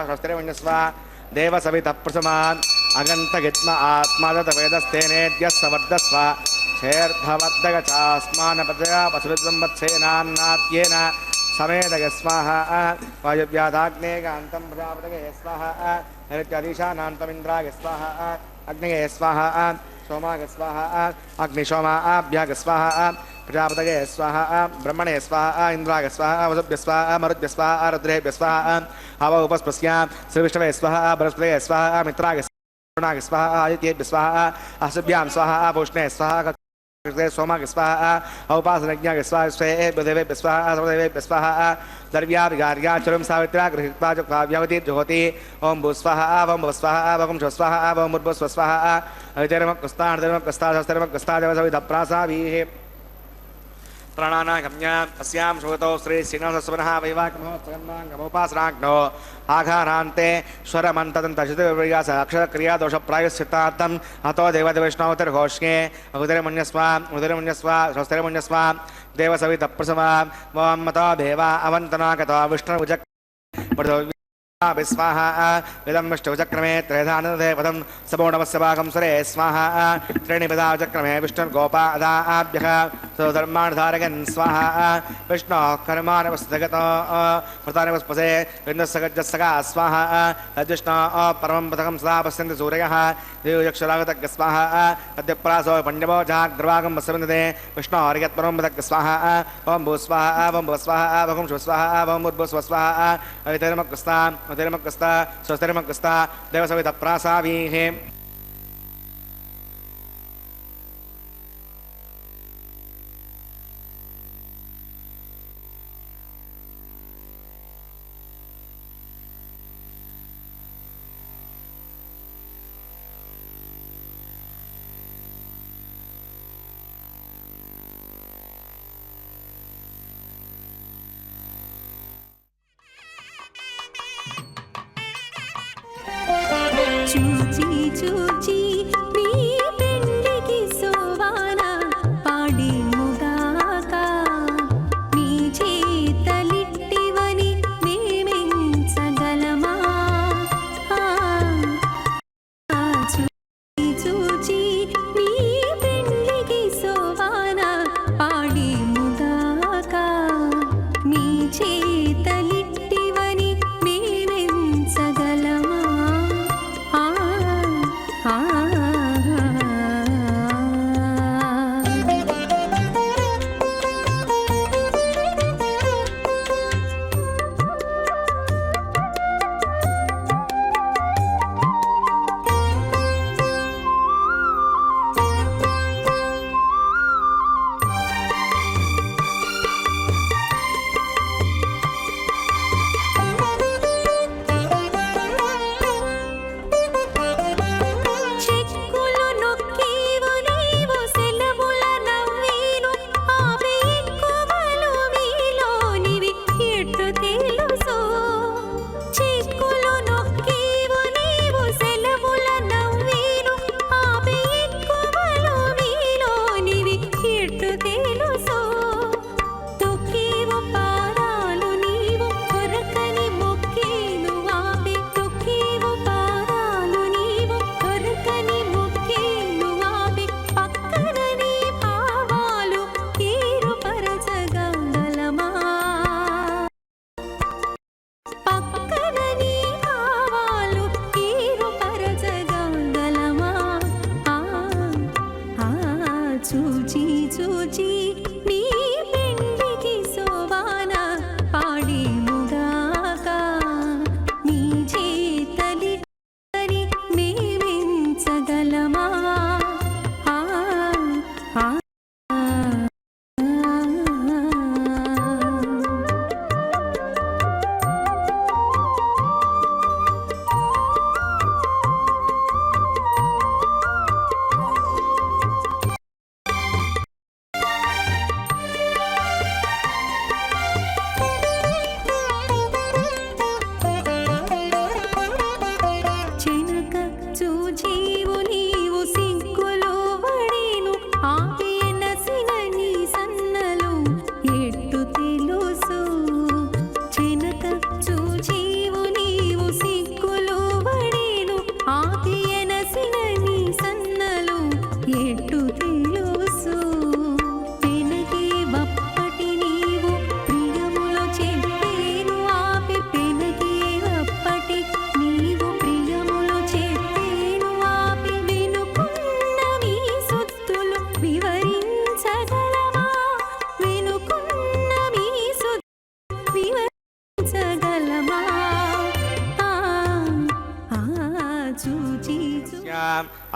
स्वस्तिरमन्यस्व देवसवितप्रसमान् अगन्तगित्म आत्मादतवेदस्तेनेद्यः सवर्धस्व शेर्धवर्धगचास्मानपदया वसुविद्वंवत्सेनान्नाद्येन समेदय स्वाहा वायुव्याधाग्ने कान्तं प्रजापतये स्वाहा नैत्याधीशानान्तमिन्द्राय स्वाहा अग्नये स्वाहा सोमाय स्वाहा अग्निशोमाभ्याग स्वाहा प्रजापतये स्वाहा ब्रह्मणे स्वाहा इंद्राय स्वाहा वसुभ्य स्वाहा मरुद्भ्य स्वाहा रुद्रेभ्य स्वाहा अवौपस्पस्य श्रीविष्णवे स्वाहा बृहस्पतये स्वाहा मित्राय स्वाहा स्वाहा आदित्येभ्य स्वाहा अश्वभ्यां स्वाहा पूष्णे स्वाहा सोमाय स्वाहा औपासनज्ञाय स्वाहा स्वेभ्यो देवेभ्य स्वाहा सर्वदेवेभ्य स्वाहा द्रव्या विगार्या चरुं सावित्र्या गृहीत्वा च काव्यावती ज्योति ओं भू स्वाहा ओं भव स्वाहा ओं शव स्वाहा ओं मुर्भुस्व स्वाहा अवितरमक्कस्तादेवसविधप्रासावीः प्राणानागम्य अस्यां श्रोतो श्री श्रीनिवासस्वनः वैवाकमोपासनाग्नो आघारान्ते स्वरमन्तदन्तशितविपर्यास अक्षरक्रियादोषप्रायश्चित्तार्थम् अतो देवदेवैष्णवतिर्घोष्ये उदरमुन्यस्व स्वस्तिरमुन्यस्व देवसवितप्रसवा वां मतो देवा अवन्तनागतो विष्णुभुजक् स्वाहा इदं विष्णुचक्रमे त्रयधानदे पदं सपोणवस्य भागं सुरे स्वाहा त्रीणिपदा चक्रमे विष्णुर्गोपादाभ्यः स्वधर्माणधारयन् स्वाहा विष्णोः कर्माणवस्तगतो प्रतानिवस्पसे विन्दस्सगज्जस्सगा स्वाहा अज्युष्णोः परमं पथकं सदा पश्यन्ति सूर्यः देवयक्षरागतज्ञ स्वाहा अद्यप्रासो पण्यवो जाग्रवागं वसविन्दते विष्णोर्यत्परमं पथक स्वाहा ओं भू स्वाहा ओं भव स्वाहा ओं शव स्वाहा ओं मुर्भुस्व स्वाहा अवितरमक्कस्ता मतिरमक्कस्ता स्वस्तिरमक्कस्ता देवसवितप्रासावीः చూచి చూచి మీ పెండికి సోవాన పాడి ముగాక మీ చేతలిట్టివని మేమెంచగలమా చూచి చూచి మీ పెండికి సోవాన పాడి ముగాక మీ చేతలిట్టివని మేమెంచగలమా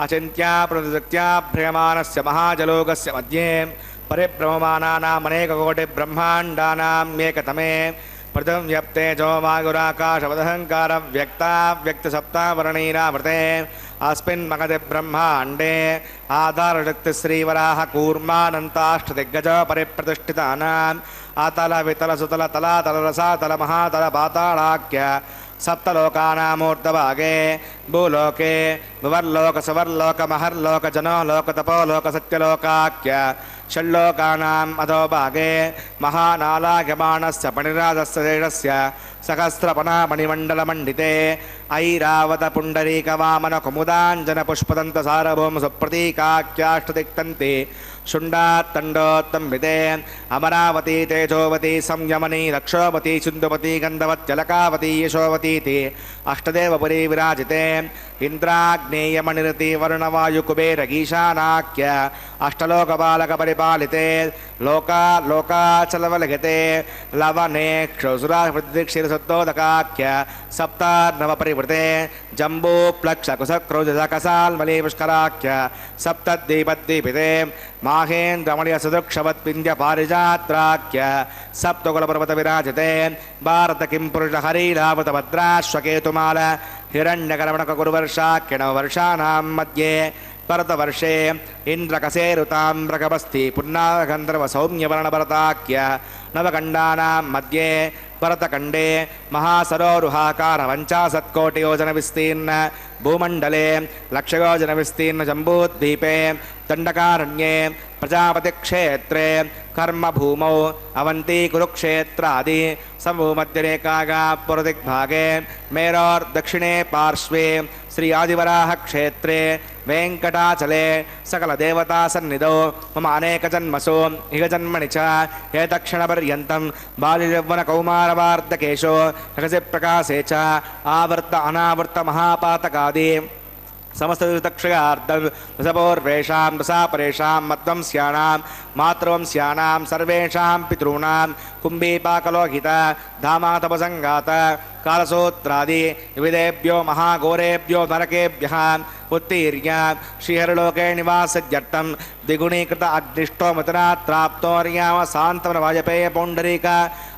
अचिन्त्या प्रतिदृत्या भ्रियमाणस्य महाजलोकस्य मध्ये परिभ्रममानानामनेककोटिब्रह्माण्डानामेकतमे प्रथम व्यक्तेजो वायुराकाशवदहंकार व्यक्ता व्यक्तसप्तावर्णैरावृते अस्मिन् मगधे ब्रह्माण्डे आधारशक्ति श्रीवराह कूर्मानन्ताष्टदिग्गज परिप्रतिष्ठितानाम् अतल वितल सुतल तलातल रसातल महातल पातालाख्य सप्तलोकानामूर्धभागे भूलोके भुवर्लोक सुवर्लोक महर्लोक जनोलोक तपोलोक सत्यलोकाख्य षण्लोकानाम् अधोभागे महानालायमानस्य पणिराजस्य देशस्य सहस्रपणामणिमण्डलमण्डिते ऐरावतपुण्डरीकवामनकुमुदाञ्जनपुष्पदन्तसारभौम सुप्रतीकाख्याष्टदिक्तन्ते शुण्डात्तण्डोत्तम्बिते अमरावती तेजोवती संयमनी रक्षोवती सिन्धुवती गन्धवत्यलकावती यशोवतीति अष्टदेवपुरी विराजिते इन्द्राग्नेयमणिरति वरुणवायुकुबेरगीशानाख्य अष्टलोकपालकपरिपालिते लोका लोकाचलवलगते लवने क्षुसुराक्षिरसुद्धोदकाख्य सप्तार्णवपरिवृते जम्बूप्लक्षकुशक्रोजकसाल्मली पुष्कराख्य सप्तद्वीपद्वीपिते माहेन्द्रमणिसुदृक्षवत्पिन्द्यपारिजात्राख्य सप्तकुलपर्वत विराजिते भारत किं पुरुष हरीलावतभद्राश्वकेतुमाल हिरण्यकर्मणकुरुवर्षाख्यणवर्षाणां मध्ये भरतवर्षे इन्द्रकसेरुताम्रकपस्थि पुन्नागन्धर्व सौम्यवर्णभरताख्य नवखण्डानां मध्ये भरतखण्डे महासरोरुहाकार 50 विस्तीर्ण भूमण्डले लक्षयोजनविस्तीर्ण जम्बूद्वीपे दण्डकारण्ये प्रजापतिक्षेत्रे कर्मभूमौ अवन्ती कुरुक्षेत्रादि समभूमध्यरेखायाः पूर्वदिग्भागे मेरोर्दक्षिणे पार्श्वे श्री आदिवराहक्षेत्रे वेङ्कटाचले सकलदेवतासन्निधौ मम अनेकजन्मसु इहजन्मनि च एतत्क्षणपर्यन्तं बाल्ययौवनकौमारवार्धकेषु रहस्यप्रकाशे च आवर्त अनावर्त महापातकादि समस्तक्षयार्धं रसपूर्वेषां रसापरेषां मध्वंस्याणां मातृवंस्यानां सर्वेषां पितॄणां कुम्भीपाकलोहित धामातपसङ्गात कालसूत्रादि विविधेभ्यो महाघोरेभ्यो नरकेभ्यः उत्तीर्य श्रीहरलोके निवासत्यर्थं द्विगुणीकृत अग्निष्टोमतरात्राप्तोर्याम सान्तवन वाजपेय पौण्डरीक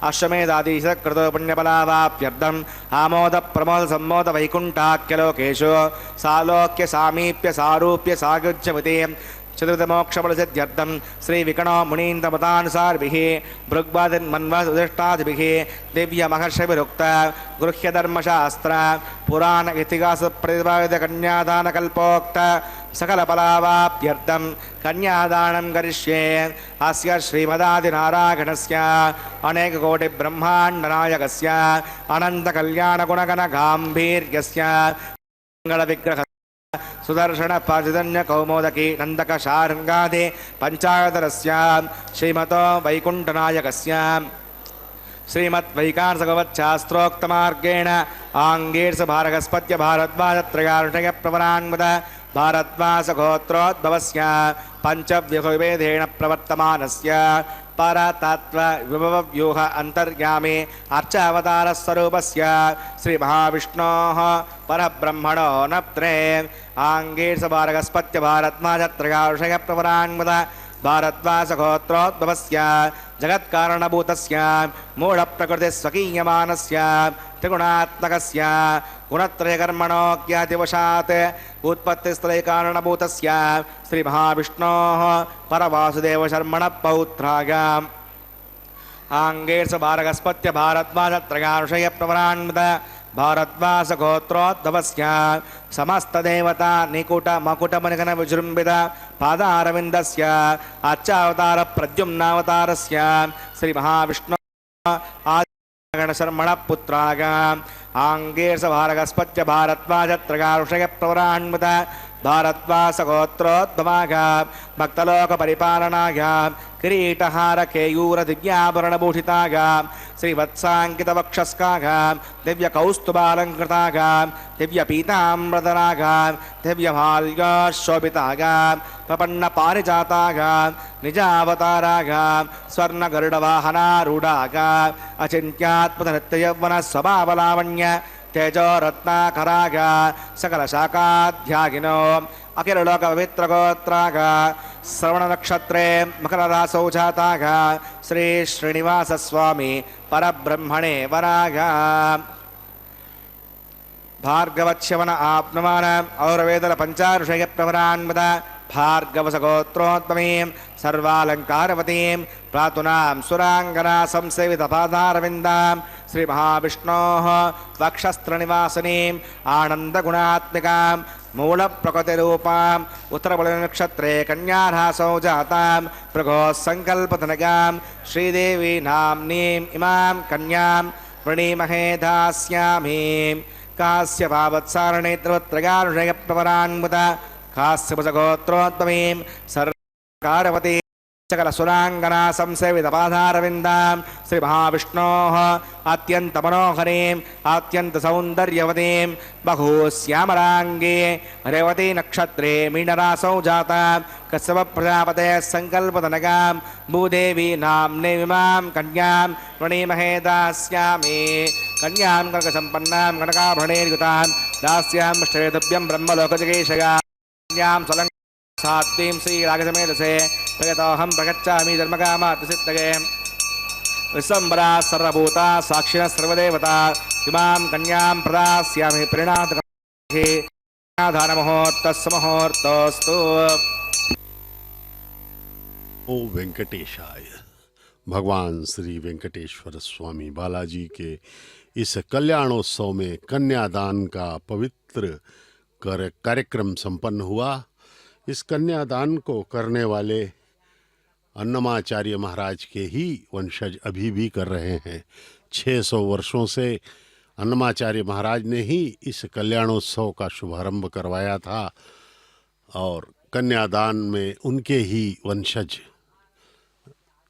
अश्वमेधादिशकृतो पुण्यफलावाप्यर्थम् आमोद प्रमोद सम्मोद वैकुण्ठाख्यलोकेषु सालोक्य सामीप्य सारूप्य सायुज्यवती चतुर्थमोक्षफलसिद्ध्यर्थं श्रीविकणो मुनीन्द्रमतानुसारिभिः भृग्वादिन्मन्वसुधिष्ठादिभिः दिव्यमहर्षिभिरुक्त गृह्यधर्मशास्त्र पुराण इतिहासप्रतिपादितकन्यादानकल्पोक्त सकलफलावाप्यर्थं कन्यादानं करिष्ये अस्य श्रीमदादिनारायणस्य अनेककोटिब्रह्माण्डनायकस्य अनन्तकल्याणगुणगणगाम्भीर्यस्य मङ्गलविग्रह सुदर्शन पाजन्य कौमोदकी नंदक शार्ंगादि पंचायतरस्य श्रीमतो वैकुंठनायकस्य श्रीमद्वैकार्षगवच्छास्त्रोक्तमार्गेण आंगीर्ष भारगस्पत्य भारद्वाजत्रयारुषय प्रवरान्मुद भारद्वासगोत्रोद्भवस्य पंचव्यूहवेदेन प्रवर्तमानस्य परतत्व विभवव्यूह अंतर्यामी अर्चावतार स्वरूपस्य श्री महाविष्णोः परब्रह्मणो नप्त्रे आंगीर्ष भारगस्पत्य भारद्वाजत्रयारुषय प्रवरान्मुद भारद्वासगोत्रोद्भवस्य जगत्कारणभूतस्य मूढप्रकृतिस्वकीयमानस्य त्रिगुणात्मकस्य गुणत्रयकर्मणोऽज्ञातिवशात् उत्पत्तिस्थलैकारणभूतस्य श्रीमहाविष्णोः परवासुदेवशर्मणः पौत्राय आंगीर्ष भारगस्पत्य भारद्वाजत्रयारुषय प्रवरान्मुद भारद्वासगोत्रोद्भवस्य समस्तदेवता निकुट मकुट मणिगण विजृम्भित पादारविन्दस्य अर्चावतार प्रद्युम्नावतारस्य श्री महाविष्णु आदिगणशर्मणः पुत्राय आंगीर्ष भारगस्पत्य भारद्वाजत्रयारुषय प्रवरान्मुद भारद्वासगोत्रोद्भवाय भक्तलोकपरिपालनाय किरीटहार केयूर दिव्याभरणभूषिताय श्रीवत्साङ्कितवक्षस्काय दिव्यकौस्तुभालङ्कृताय दिव्यपीताम्रधराय दिव्यमाल्यशोभिताय प्रपन्नपारिजाताय निजावताराय स्वर्णगरुडवाहनारूढाय अचिन्त्यात्मकनृत्ययौवनस्वभावलावण्य तेजो रत्नाकराग सकलशाकाध्यागिनो अखिललोकपवित्रगोत्राग श्रवणनक्षत्रे मकररासौ जाताग श्री श्रीनिवासस्वामी परब्रह्मणे वराग भार्गवच्यवन आप्नुमान औरवेदल पंचाऋषय प्रवरान्मद भार्गवसगोत्रोत्तमीं सर्वालंकारवतीं प्रातुनां सुरांगना संसेवितपादारविन्दां श्रीमहाविष्णोः वक्षस्त्रनिवासिनीं आनन्दगुणात्मिकां मूलप्रकृतिरूपाम् उत्तरबलनक्षत्रे कन्यारासौ जातां प्रघोः सङ्कल्पतनगां श्रीदेवी नाम्नीम् इमां कन्यां वृणीमहे दास्यामि कास्यपावत्सारणेत्रवत्रगानुषयप्रवरान्मुद कास्यपसगोत्रोत्तमीं सर्वकारवती सकलसुराङ्गना संसेवितपादारविन्दां श्रीमहाविष्णोः अत्यन्तमनोहरीम् अत्यन्तसौन्दर्यवतीं बहुश्यामलाङ्गे रेवती नक्षत्रे मीनरासौ जातां कश्यपप्रजापतेः सङ्कल्पतनगां भूदेवी नाम्नीमिमां कन्यां वृणीमहे दास्यामि कन्यां कनकसम्पन्नां कनकाभरणैर्युतां दास्यां श्रेतुभ्यं ब्रह्मलोकजगेशया कन्यां सात्वीं श्रीरागसमेधसे प्रगतोऽहं प्रगच्छामि धर्मकामार्थसिद्धये विश्वम्बरा सर्वभूता साक्षिणः सर्वदेवता इमां कन्यां प्रदास्यामि प्रीणाधानमुहूर्तस्य मुहूर्तोऽस्तु। ओ वेंकटेशाय। भगवान श्री वेंकटेश्वर स्वामी बालाजी के इस कल्याणोत्सव में कन्यादान का पवित्र कार्यक्रम संपन्न हुआ। इस कन्यादान को करने वाले अन्नमाचार्य महाराज के ही वंशज अभी भी कर रहे हैं। 600 वर्षों से अन्नमाचार्य महाराज ने ही इस कल्याणोत्सव का शुभारंभ करवाया था और कन्यादान में उनके ही वंशज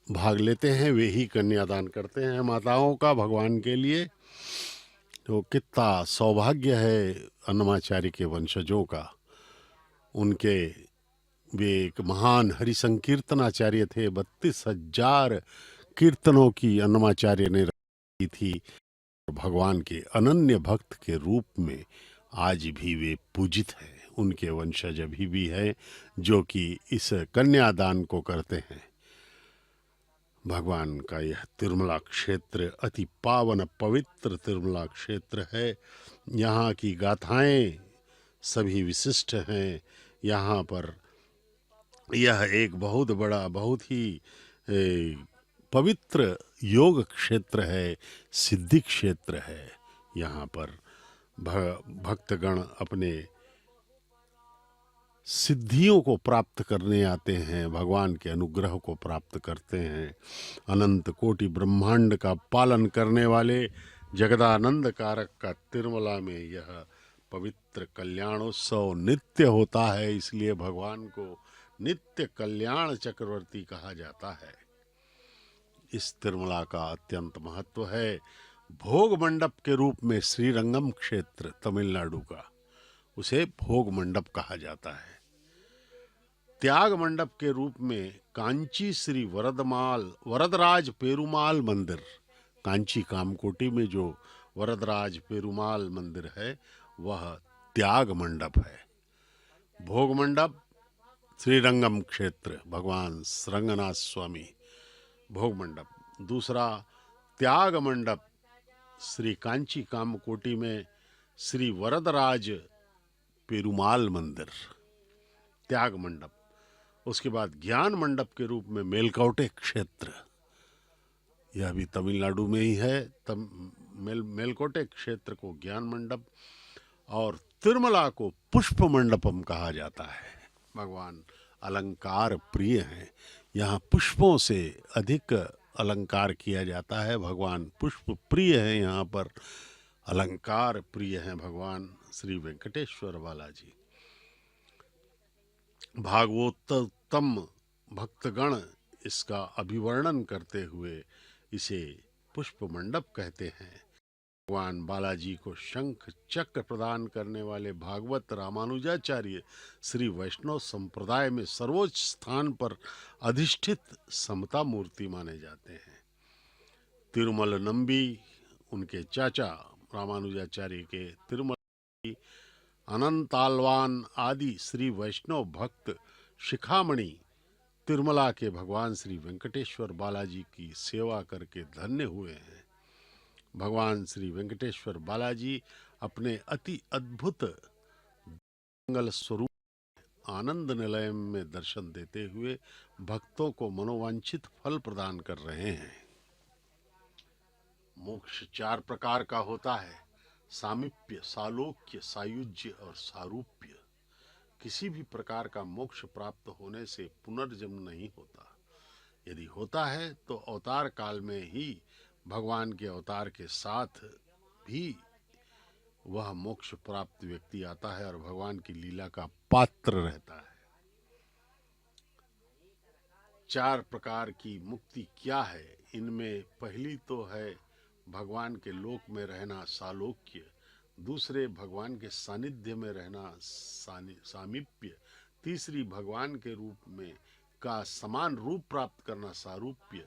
भाग लेते हैं, वे ही कन्यादान करते हैं माताओं का भगवान के लिए। तो कितना सौभाग्य है अन्नमाचार्य के वंशजों का। उनके वे एक महान हरि संकीर्तनाचार्य थे। 32,000 कीर्तनों की अन्नमाचार्य ने रची थी। भगवान के अनन्य भक्त के रूप में आज भी वे पूजित हैं। उनके वंशज अभी भी हैं जो कि इस कन्यादान को करते हैं। भगवान का यह तिरुमला क्षेत्र अति पावन पवित्र तिरुमला क्षेत्र है। यहाँ की गाथाएं सभी विशिष्ट हैं। यहाँ पर यह एक बहुत बड़ा, बहुत ही पवित्र योग क्षेत्र है, सिद्धि क्षेत्र है। यहाँ पर भक्तगण अपने सिद्धियों को प्राप्त करने आते हैं, भगवान के अनुग्रह को प्राप्त करते हैं। अनंत कोटि ब्रह्मांड का पालन करने वाले जगदानंद कारक का तिरुमला में यह पवित्र कल्याणोत्सव नित्य होता है। इसलिए भगवान को नित्य कल्याण चक्रवर्ती कहा जाता है। इस तिरुमला का अत्यंत महत्व है। भोग मंडप के रूप में श्रीरंगम क्षेत्र तमिलनाडु का, उसे भोग मंडप कहा जाता है। त्याग मंडप के रूप में कांची श्री वरदराज पेरुमाल मंदिर, कांची कामकोटी में जो वरदराज पेरुमाल मंदिर है वह त्याग मंडप है। भोग मंडप श्रीरंगम क्षेत्र भगवान श्रंगनाथ स्वामी भोग मंडप। दूसरा त्याग मंडप श्री कांची कामकोटी में श्री वरदराज पेरुमाल मंदिर त्याग मंडप। उसके बाद ज्ञान मंडप के रूप में मेलकोटे क्षेत्र, यह भी तमिलनाडु में ही है। मेलकोटे क्षेत्र को ज्ञान मंडप और तिरुमला को पुष्प मंडपम कहा जाता है। भगवान अलंकार प्रिय हैं। यहाँ पुष्पों से अधिक अलंकार किया जाता है। भगवान पुष्प प्रिय हैं। यहाँ पर अलंकार प्रिय हैं भगवान श्री वेंकटेश्वर बालाजी। भागवतोत्तम भक्तगण इसका अभिवर्णन करते हुए इसे पुष्प मंडप कहते हैं। भगवान बालाजी को शंख चक्र प्रदान करने वाले भागवत रामानुजाचार्य श्री वैष्णव संप्रदाय में सर्वोच्च स्थान पर अधिष्ठित समता मूर्ति माने जाते हैं। तिरुमल नंबी उनके चाचा रामानुजाचार्य के तिरुमल अनंतालवान आदि श्री वैष्णव भक्त शिखामणि तिरुमला के भगवान श्री वेंकटेश्वर बालाजी की सेवा करके धन्य हुए हैं। भगवान श्री वेंकटेश्वर बालाजी अपने अति अद्भुत मंगल स्वरूप आनंद निलय में दर्शन देते हुए भक्तों को मनोवांछित फल प्रदान कर रहे हैं। मोक्ष 4 प्रकार का होता है: सामीप्य, सालोक्य, सायुज्य और सारूप्य। किसी भी प्रकार का मोक्ष प्राप्त होने से पुनर्जन्म नहीं होता। यदि होता है तो अवतार काल में ही भगवान के अवतार के साथ भी वह मोक्ष प्राप्त व्यक्ति आता है और भगवान की लीला का पात्र रहता है। 4 प्रकार की मुक्ति क्या है? इनमें पहली तो है भगवान के लोक में रहना, सालोक्य। दूसरे भगवान के सानिध्य में रहना, सामीप्य। तीसरी भगवान के रूप में का समान रूप प्राप्त करना, सारूप्य।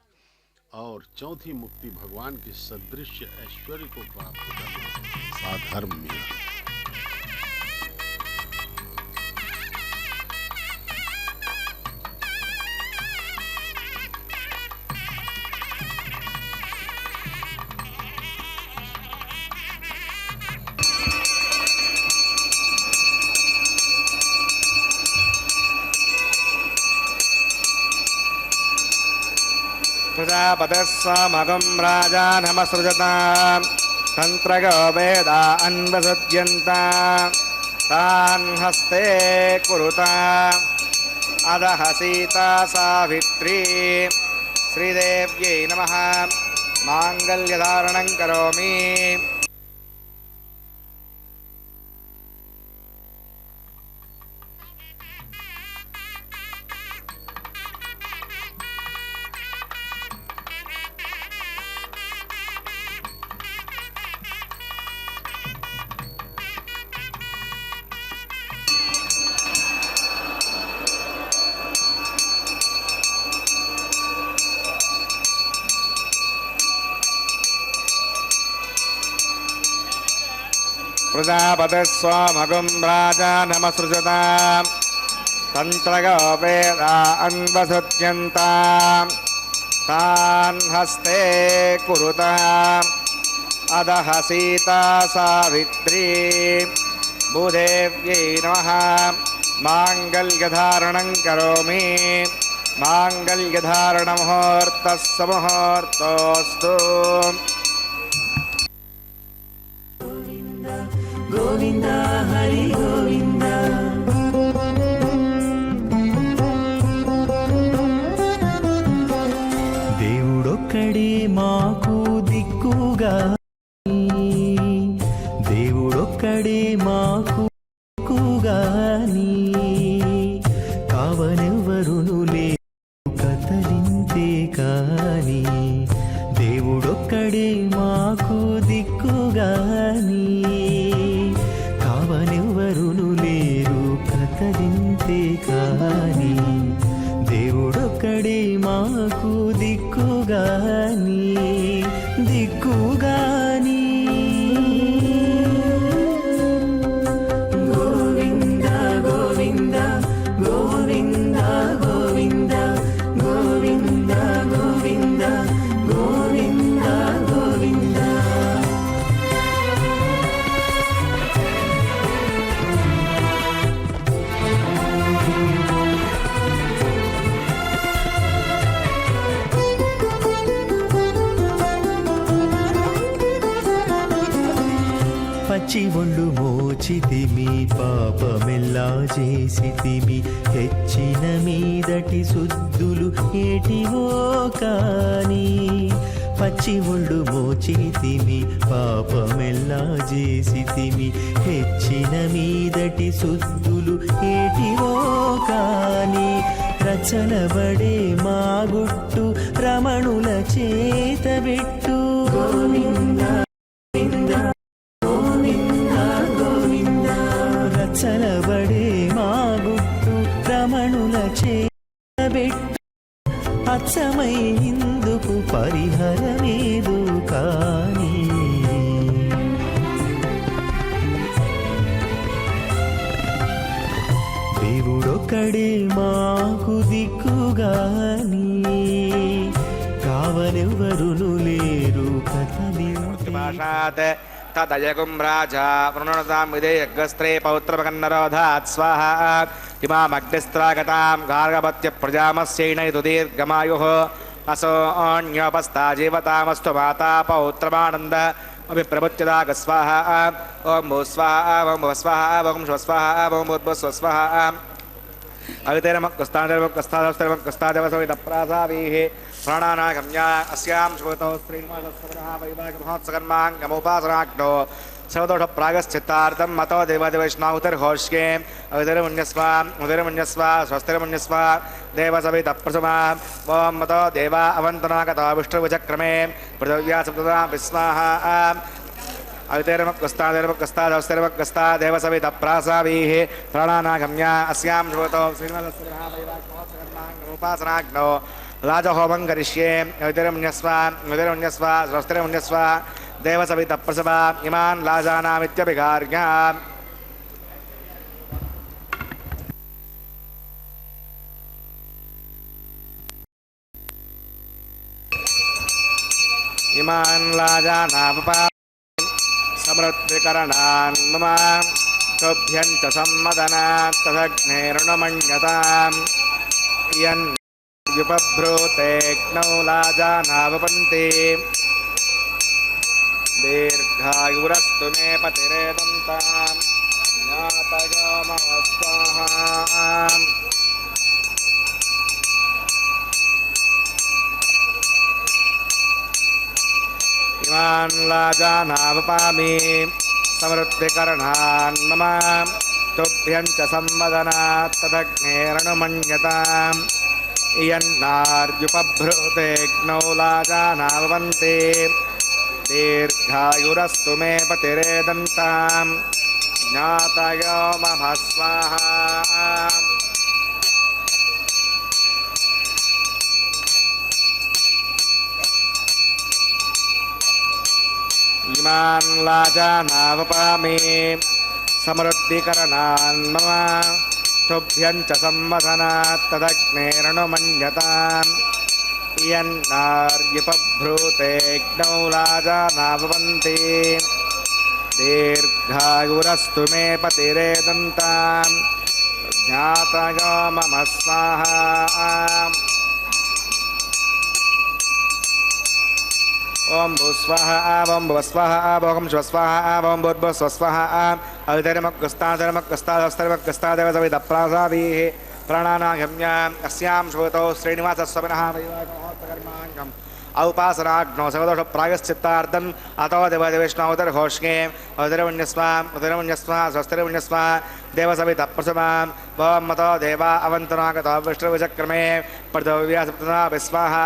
और चौथी मुक्ति भगवान के सदृश ऐश्वर्य को प्राप्त करना, साधर्म्य। प्रजापतिस्वामगं राजानमसृजतां तन्त्रगो वेदा अन्वसत्यन्तां तान् हस्ते कुरुताम् अदः सीता सावित्री। श्रीदेव्यै नमः। माङ्गल्यधारणं करोमि। प्रजापतिस्वामगं राजानमसृजतां तन्त्रगो वेदा अन्वसत्यन्तां तान् हस्ते कुरुताम् अदः सीता सावित्री। भूदेव्यै नमः। माङ्गल्यधारणं करोमि। माङ्गल्यधारणमुहूर्तः सुमुहूर्तोऽस्तु। గోవింద హరి గోవింద దేవుడొక్కడే మాకు దిక్కుగా, దేవుడొక్కడే మాకు దిక్కుగాని కావనెవరును లేరు కదలింతే కాని దేవుడొక్కడే మాకు దిక్కుగాని కావనెవరును లేరు కదలింతే కాని దేవుడొక్కడే మాకు దిక్కుగాని దిక్కుగాని గోవింద గోవింద గోవింద గోవింద గోవింద గోవింద గోవింద గోవింద పచ్చి ఒళ్ళు మోచితిమి పాపమెల్లా చేసితిమి తెచ్చిన మీదటి శుద్ధులు ఏటివో కాని పచ్చి ఒళ్ళు మోచితిమి పాపమెల్లా చేసితిమి తెచ్చిన మీదటి శుద్ధులు ఏటివో కాని రచనబడే మా గుట్టు రమణుల చేతబెట్టు గోవింద రచనబడే మా గుట్టు రమణుల చేతబెట్టు అచ్చమై ఇందుకు పరిహరమేదు కాని ఒక్కడే మాకు దిక్కుగాని కావనెవ్వరును లేరు కథలి तदयगुं राजा वृणुतां विधेयग्रस्त्रे पौत्रपकन्नरोधात् स्वाहा इमामग्निस्त्रागतां गार्गपत्य प्रजामस्यैनैतु दीर्घमायुः असो अन्योपस्था जीवतामस्तु माता पौत्रमानन्द अभिप्रभुत्यदाग स्वाहा ॐ भू स्वाहा ॐ भुव स्वाहा ॐ शिव स्वाहा ॐ भूर्भुवः स्वाहा अवितेरमक्कस्तादेवसवितप्रासावीः प्राणानागम्या अस्यां श्रुतौ श्रीनिवासस्वरः वैवाहिकमहोत्सकर्माङ्गमुपासनाग्नो सर्वदोषप्रागश्चित्तार्थं मतो देवादिवैष्णवतिर्घोष्ये अवितिर्मुन्यस्वा उदिर्मुन्यस्वा स्वस्तिर्मुन्यस्व देवसवितप्रसुमा ॐ मतो देवा अवन्तनागतो विष्णुविचक्रमे पृथिव्या सप्तदा विस्वाहा अवितेरमक्कस्तादेवकस्तादवस्तिरमक्कस्ता देवसवितप्रासावीः प्राणानागम्या अस्यां श्रुतौ श्रीनिवासस्वरः वैवाहिकमहोत्सकर्माङ्गमुपासनाग्नो राजहोमं करिष्ये अवितिर्मुन्यस्व उदिर्मुन्यस्व स्वस्तिर्मुन्यस्व देवसवितप्रसवा इमान् लाजानामित्यभिगार्य इमान् लाजानापपा समृद्धिकरणान् मम तुभ्यं च सम्मदनात् तदग्नेरुणमण्यताम् यन्युपभ्रूतेऽग्नौ लाजानावपन्ति दीर्घायुरस्तु मे पतिरेदन्ताम् ज्ञातयो मम स्वाहा इमान् लाजानावपामि समृद्धिकरणान् मम तुभ्यं च सम्वदनात् तदग्नेरनुमन्यताम् यन्नार्युपभ्रूतेऽग्नौ लाजानावपन्ति दीर्घायुरस्तु मे पतिरेदन्ताम् ज्ञातयो मम स्वाहा इमान् लाजानावपामि समृद्धिकरणान् मम तुभ्यं च सम्वदनात् तदग्नेरनुमन्यताम् यन्नार्युपभ्रूतेऽग्नौ लाजानावपन्ति दीर्घायुरस्तु मे पतिरेदन्ताम् ज्ञातयो मम स्वाहा ओम भूस्वाहा ओम भुवस्वाहा ओम शिवस्वाहा ओम भूर्भुवस्वाहा अवितरमक्कस्तादरमक्कस्तादेवसवितप्रासावीः प्राणानागम्या अस्यां श्रुतौ श्रीनिवासस्वामिनः वैवाहिकमहोत्सकर्माङ्गम् औपासनाग्नो सर्वदोषप्रायश्चित्तार्थम् अतो देवादिवैष्णवतिर्घोष्ये उदिर्मुन्यस्व स्वस्तिर्मुन्यस्व देवसवितप्रसुमा ॐ मतो देवा अवन्तनागतो विष्णुविचक्रमे पृथिव्या सप्तदा विस्वाहा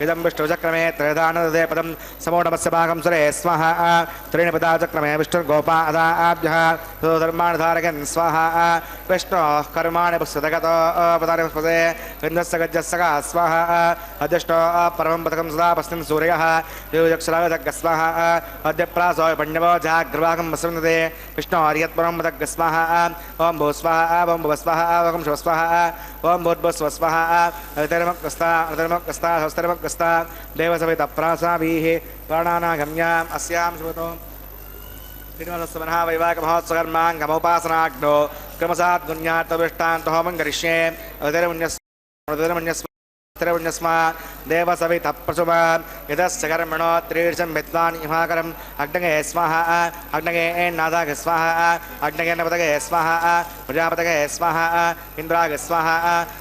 इदं विष्णुविचक्रमे त्रयधानदे पदं समोढमस्य भागं सुरे स्वाहा त्रीणिपदाचक्रमे विष्णुर्गोपादाभ्यः धर्माणधारकन् स्वाहा विष्णोः कर्माणि पुस्तकतो पदानि पुष्पसे विन्दस्य गज्जस्सका स्वाहा अध्यष्टो परमं पथकं सदा पश्चिम सूर्यः योजक्षरागजग् स्वाहा अद्य प्रासो पण्यवो जाग्रवाकं वसुन्दते विष्णोः हरियत्परं पथग् स्वाहा ओम भूस्वाहा ओम भुवस्वाहा ओम शिवस्वाहा ओम भूर्भुवस्वाहा अवितरमक्कस्ता स्वस्तिरमक्कस्ता देवसवितप्रासावीः प्राणानागम्या अस्यां श्रुतौ श्रीनिवासस्वामिनः वैवाहिकमहोत्सकर्माङ्गमुपासनाग्नो क्रमसात् गुण्यार्थविष्टान्तहोमं करिष्ये अवितरमुन्यस्व देवसवितप्रसुमा यदस्य कर्मणो त्रीर्षं विद्वान् इमाकरम् अग्नगे स्वाहा अग्नगे नादाग स्वाहा अग्नगे नपतगे स्वाहा प्रजापतगे स्वाहा इन्द्राग स्वाहा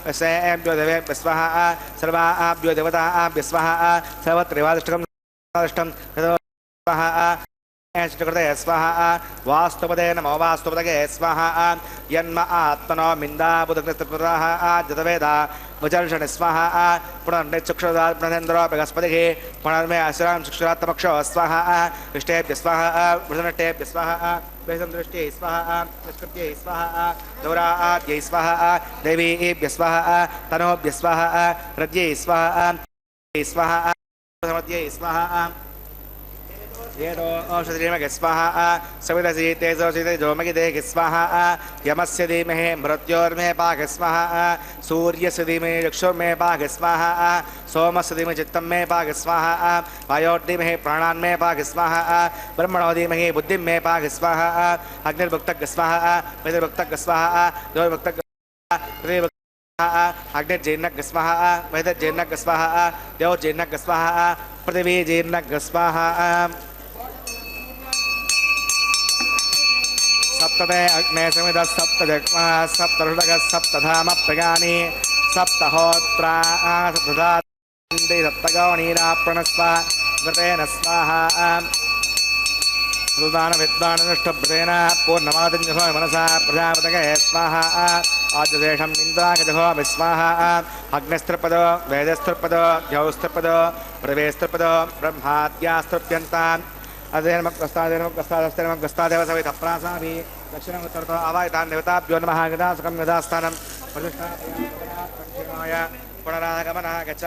वैश्वेभ्यो देवेभ्यः स्वाहा सर्वाभ्यो देवताभ्यः स्वाहा सर्वत्रिवादिष्टकं स्वाहा कृते स्वाहा वास्तुपदे नमो वास्तुपदगे स्वाहा यन्म आत्मनो मिन्दाबुधकृतपुराः जतवेदा वचर्षण स्वाहा पुनर्निचक्षुरात्मनेन्द्रो बृहस्पतिः पुनर्मे अश्रां चक्षुरात्मक्षो स्वाहा इष्टेभ्य स्वाहा वृषणटेभ्य स्वाहा वैसन्दृष्ट्यै स्वाहा निष्कृत्यै स्वाहा दौराद्यै स्वाहा देवीभ्य स्वाहा तनोभ्य स्वाहा हृद्यै स्वाहा स्वाहा समद्यै स्वाहा येनो औषधीमहि स्वाहा सवितसि तेजोषिते जोमगिदेहि स्वाहा यमस्य धीमहि मृत्योर्मे पाहि स्वाहा सूर्यस्य धीमहि चक्षुर्मे पाहि स्वाहा सोमस्य धीमहि चित्तं मे पाहि स्वाहा वायोर्धीमहि प्राणान्मे पाहि स्वाहा ब्रह्मणो धीमहि बुद्धिं मे पाहि स्वाहा अग्निर्भुक्तः स्वाहा वेदभुक्तः स्वाहा देवभुक्तः स्वाहा अग्निर्जीर्णः स्वाहा वेदजीर्णः स्वाहा देवजीर्णः स्वाहा पृथिवीजीर्णः स्वाहा सप्तमे अग्ने समितः सप्तजग्मा सप्तऋषगः सप्तधाम प्रगानि सप्तहोत्रा सप्तधान्ति सप्तगौणीरा प्रणस्व मृतेन स्वाहा सुदानविद्वाननिष्ठभृतेन पूर्णमादिन्यसो मनसा प्रजापतये स्वाहा आद्यशेषम् इन्द्रागजहो विस्वाहा अग्निस्त्रिपदो वेदस्त्रिपदो द्यौस्त्रिपदो पृथिवीस्त्रिपदो ब्रह्माद्यास्तृप्यन्ताम् अधेनमग्रस्तादेव सवितः प्रासामि दक्षिणमुत्तरतो अवायतान् देवताभ्यो नमः गदासुखं गदास्थानं प्रतिष्ठापयाय पुनरागमनः गच्छ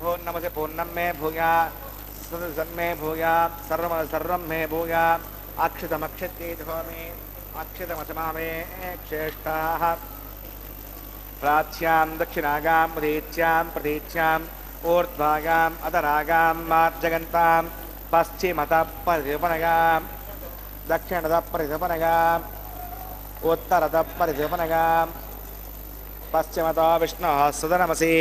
पूर्णमसि पूर्णं मे भूया सन्मे भूया सर्वं मे भूया अक्षितमक्षित्येति मे अक्षितमचमा मे क्षेष्टाः प्राच्यां दक्षिणागां प्रतीच्यां ऊर्ध्वागाम् अधरागां मार्जगन्तां पश्चिमतः परिधिपनगां दक्षिणतः परिधिपनगाम् उत्तरतः परिधिपनगां पश्चिमतः विष्णोः सुदनमसि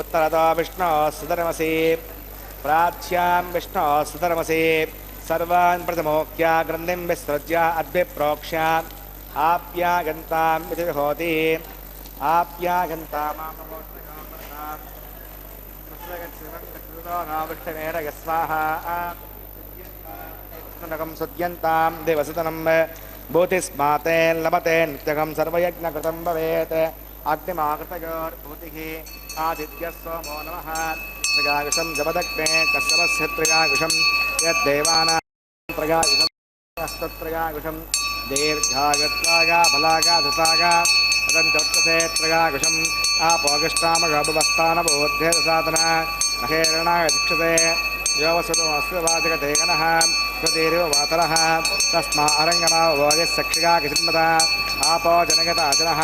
उत्तरतः विष्णोः सुदनमसि प्राच्यां विष्णोः सुदनमसि सर्वान् प्रथमोक्त्या ग्रन्थिं विसृज्य अद्भिप्रोक्ष्य आप्यागन्तां इति विहोति स्वाहा सुद्यन्तां देवसुतनं भूतिस्माते लभते नित्यकं सर्वयज्ञकृतं भवेत् अग्निमाकृतयोर्भूतिः आदित्यः सोमो नमः प्रगायुषं जपदग्ने कश्यपस्य प्रगायुषं यद्देवानां प्रगायुषं दीर्घागत्वागा बलागा धृतागा अदन्तसे प्रगाकुशम् आपोगिष्टामगभवस्थानबोध्यसाधना महेरणाय दीक्षते योवसुतमस्वादिकदेगनः स्वतीरिव वातरः तस्मा अरङ्गमावोगिस्सक्षिगाकिशिन्मता आपो जनगताचनः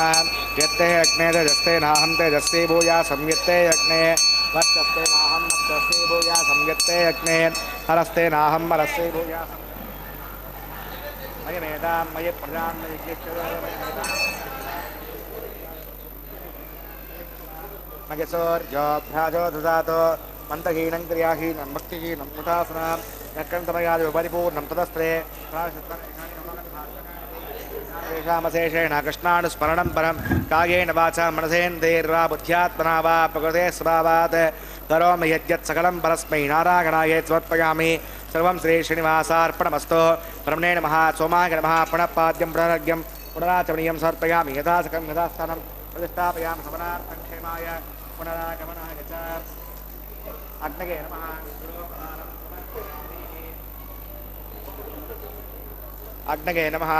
यत्ते अग्ने तेजस्ते नाहं तेजस्वी भूया संयत्ते अग्ने वर्चस्ते नाहं वर्चस्वी भूया संयत्ते अग्ने हरस्ते नाहं हरस्वी भूया मयि मेधां मयि प्रजां मयि मगेशोर्योभ्याजो ददातो मन्त्रहीनं क्रियाहीनं भक्तिहीनं मुठासनां यक्रन्तमयादि परिपूर्णं तदस्त्रे तेषामशेषेण कृष्णानुस्मरणं परं कायेन वाचा मनसेन्द्रियैर्वा बुद्ध्यात्मना वा प्रकृते स्वभावात् करोमि यद्यत् सकलं परस्मै नारायणाय समर्पयामि सर्वं श्रीश्रीनिवासार्पणमस्तु ब्रह्मणे नमः सोमाय नमः पुनःपाद्यं पुनरर्घ्यं पुनराचमनीयं समर्पयामि यथासकं यथास्थानं प्रतिष्ठापयामि समनार्थं क्षेमाय पुनरागमनाय च अग्नये नमः अग्नये नमः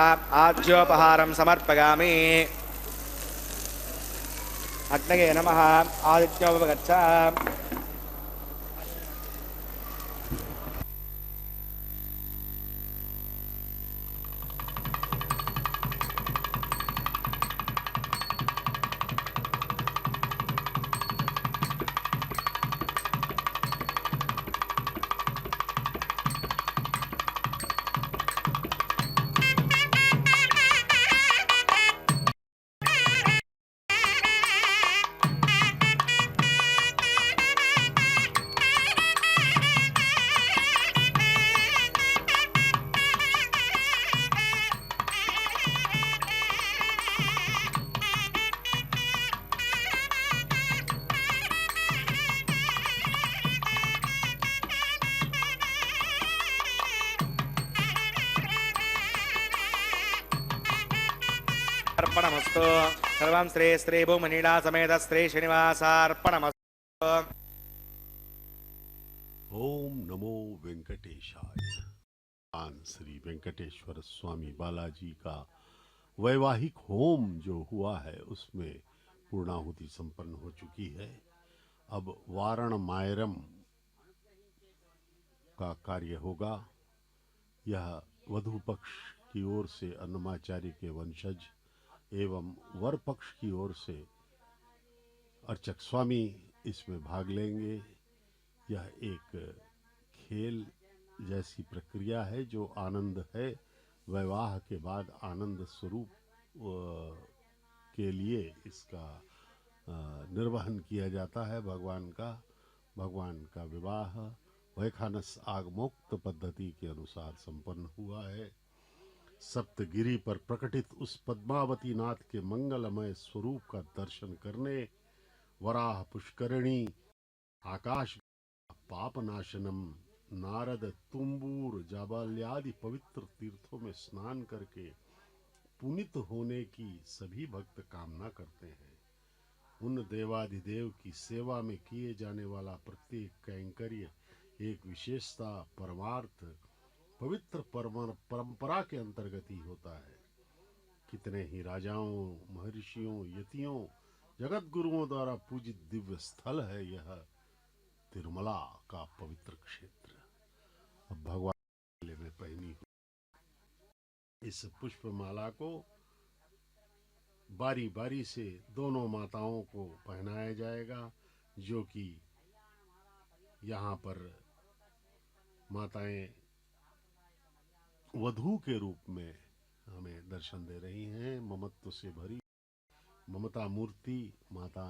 आज्योपहारं समर्पयामि अग्नये नमः आदित्योपगच्छ अर्पणमस्तु सर्वं श्री श्री भूमनीला समेत श्री श्रीनिवासार्पणमस्तु। ओम नमो वेंकटेशाय। भगवान श्री वेंकटेश्वर स्वामी बालाजी का वैवाहिक होम जो हुआ है उसमें पूर्णाहुति संपन्न हो चुकी है। अब वारण मायरम का कार्य होगा। यह वधू पक्ष की ओर से अन्नमाचार्य के वंशज एवं वर पक्ष की ओर से अर्चक स्वामी इसमें भाग लेंगे। यह एक खेल जैसी प्रक्रिया है जो आनंद है। विवाह के बाद आनंद स्वरूप के लिए इसका निर्वहन किया जाता है। भगवान का विवाह वैखानस आगमोक्त पद्धति के अनुसार संपन्न हुआ है। सप्तगिरी पर प्रकटित उस पद्मावती नाथ के मंगलमय स्वरूप का दर्शन करने वराह पुष्करिणी, आकाश पापनाशनम, नारद, तुम्बूर, जाबाल्यादि पवित्र तीर्थों में स्नान करके पुनित होने की सभी भक्त कामना करते हैं। उन देवाधिदेव की सेवा में किए जाने वाला प्रत्येक कैंकर्य एक विशेषता, परमार्थ, पवित्र परंपरा के अंतर्गत ही होता है। कितने ही राजाओं, महर्षियों, यतियों, जगत गुरुओं द्वारा पूजित दिव्य स्थल है यह तिरुमला का पवित्र क्षेत्र। अब भगवान में पहनी हुई इस पुष्पमाला को बारी बारी से दोनों माताओं को पहनाया जाएगा, जो कि यहाँ पर माताएं वधू के रूप में हमें दर्शन दे रही हैं। ममत्व से भरी ममता मूर्ति माता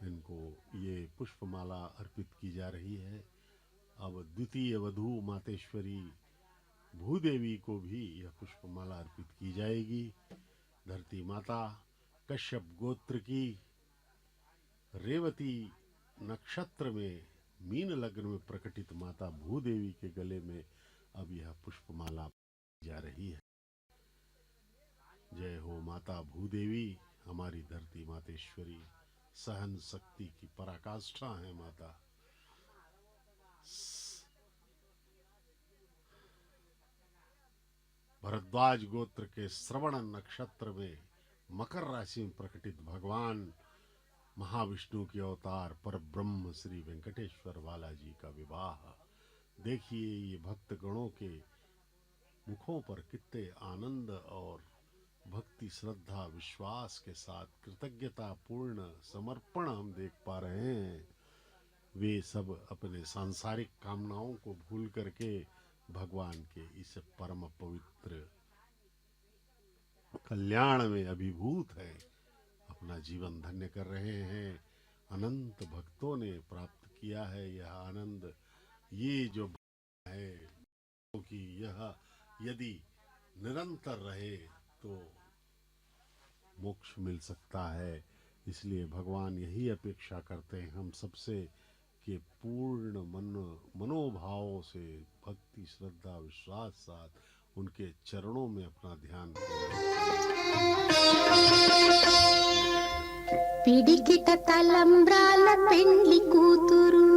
इनको ये पुष्पमाला अर्पित की जा रही है। अब द्वितीय वधू मातेश्वरी भूदेवी को भी यह पुष्पमाला अर्पित की जाएगी। धरती माता कश्यप गोत्र की रेवती नक्षत्र में मीन लग्न में प्रकटित माता भूदेवी के गले में अब यह पुष्पमाला जा रही है। जय हो माता भूदेवी, हमारी धरती मातेश्वरी, सहन शक्ति की पराकाष्ठा है माता। भरद्वाज गोत्र के श्रवण नक्षत्र में मकर राशि में प्रकटित भगवान महाविष्णु के अवतार पर ब्रह्म श्री वेंकटेश्वर बालाजी का विवाह। देखिए ये भक्त गणों के मुखों पर कितने आनंद और भक्ति, श्रद्धा, विश्वास के साथ कृतज्ञता पूर्ण समर्पण हम देख पा रहे हैं। वे सब अपने सांसारिक कामनाओं को भूल करके भगवान के इस परम पवित्र कल्याण में अभिभूत है, अपना जीवन धन्य कर रहे हैं। अनंत भक्तों ने प्राप्त किया है यह आनंद। ये जो है क्योंकि यह यदि निरंतर रहे तो मोक्ष मिल सकता है। इसलिए भगवान यही अपेक्षा करते हैं हम सबसे कि पूर्ण मनोभाव से भक्ति, श्रद्धा, विश्वास साथ उनके चरणों में अपना ध्यान పిడికిట తలంబ్రాల పెండ్లి కూతురు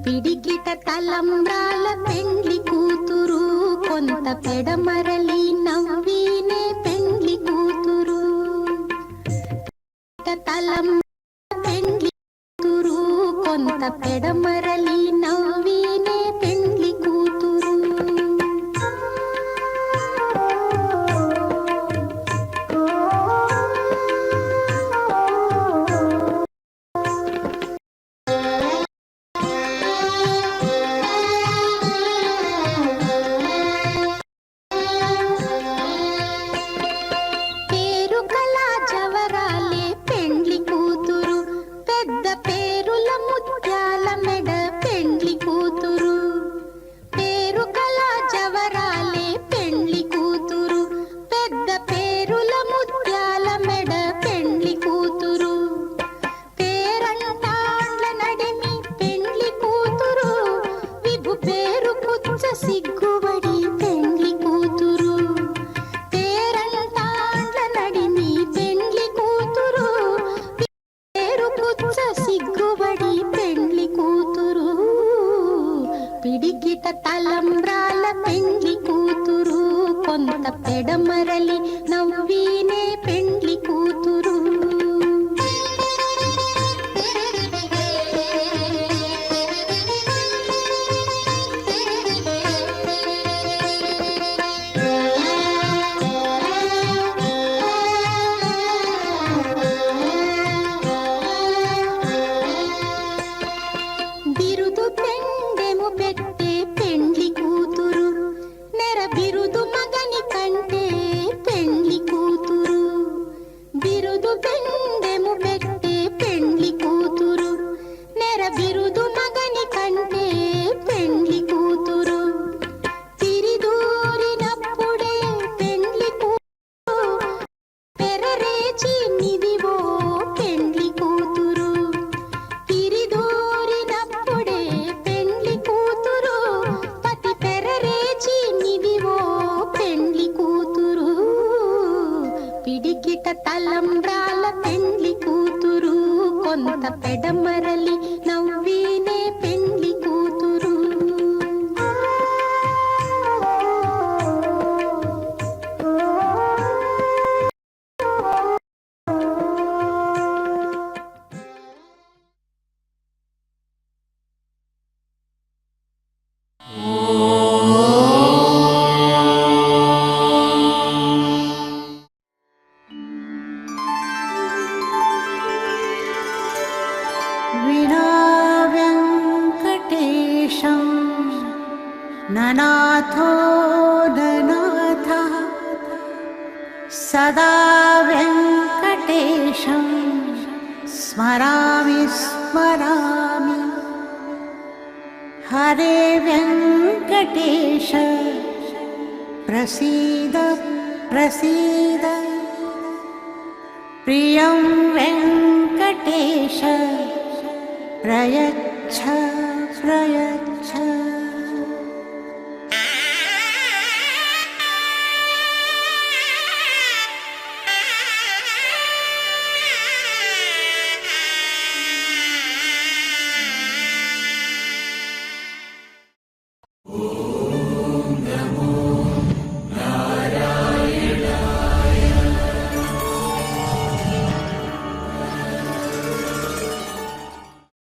పిడికిట తలంబ్రాల పెండ్లి కూతురు కొంత పెడమరలి నవ్వినే పెండ్లి కూతురు తలంబ్రాల పెండ్లి కూతురు కొంత పెడమరలి నవ్వినే పెండ్లి కూతురు ముత్యాల మెడ పెండ్లి కూతురు పెడమరలి నవ్వినే పెండ్లి కూతురు विना वेङ्कटेशं ननाथो ननाथः सदा वेङ्कटेशं स्मरामि स्मरामि हरे वेङ्कटेश प्रसीद प्रसीद प्रियं वेङ्कटेश प्रयच्छ प्रयच्छ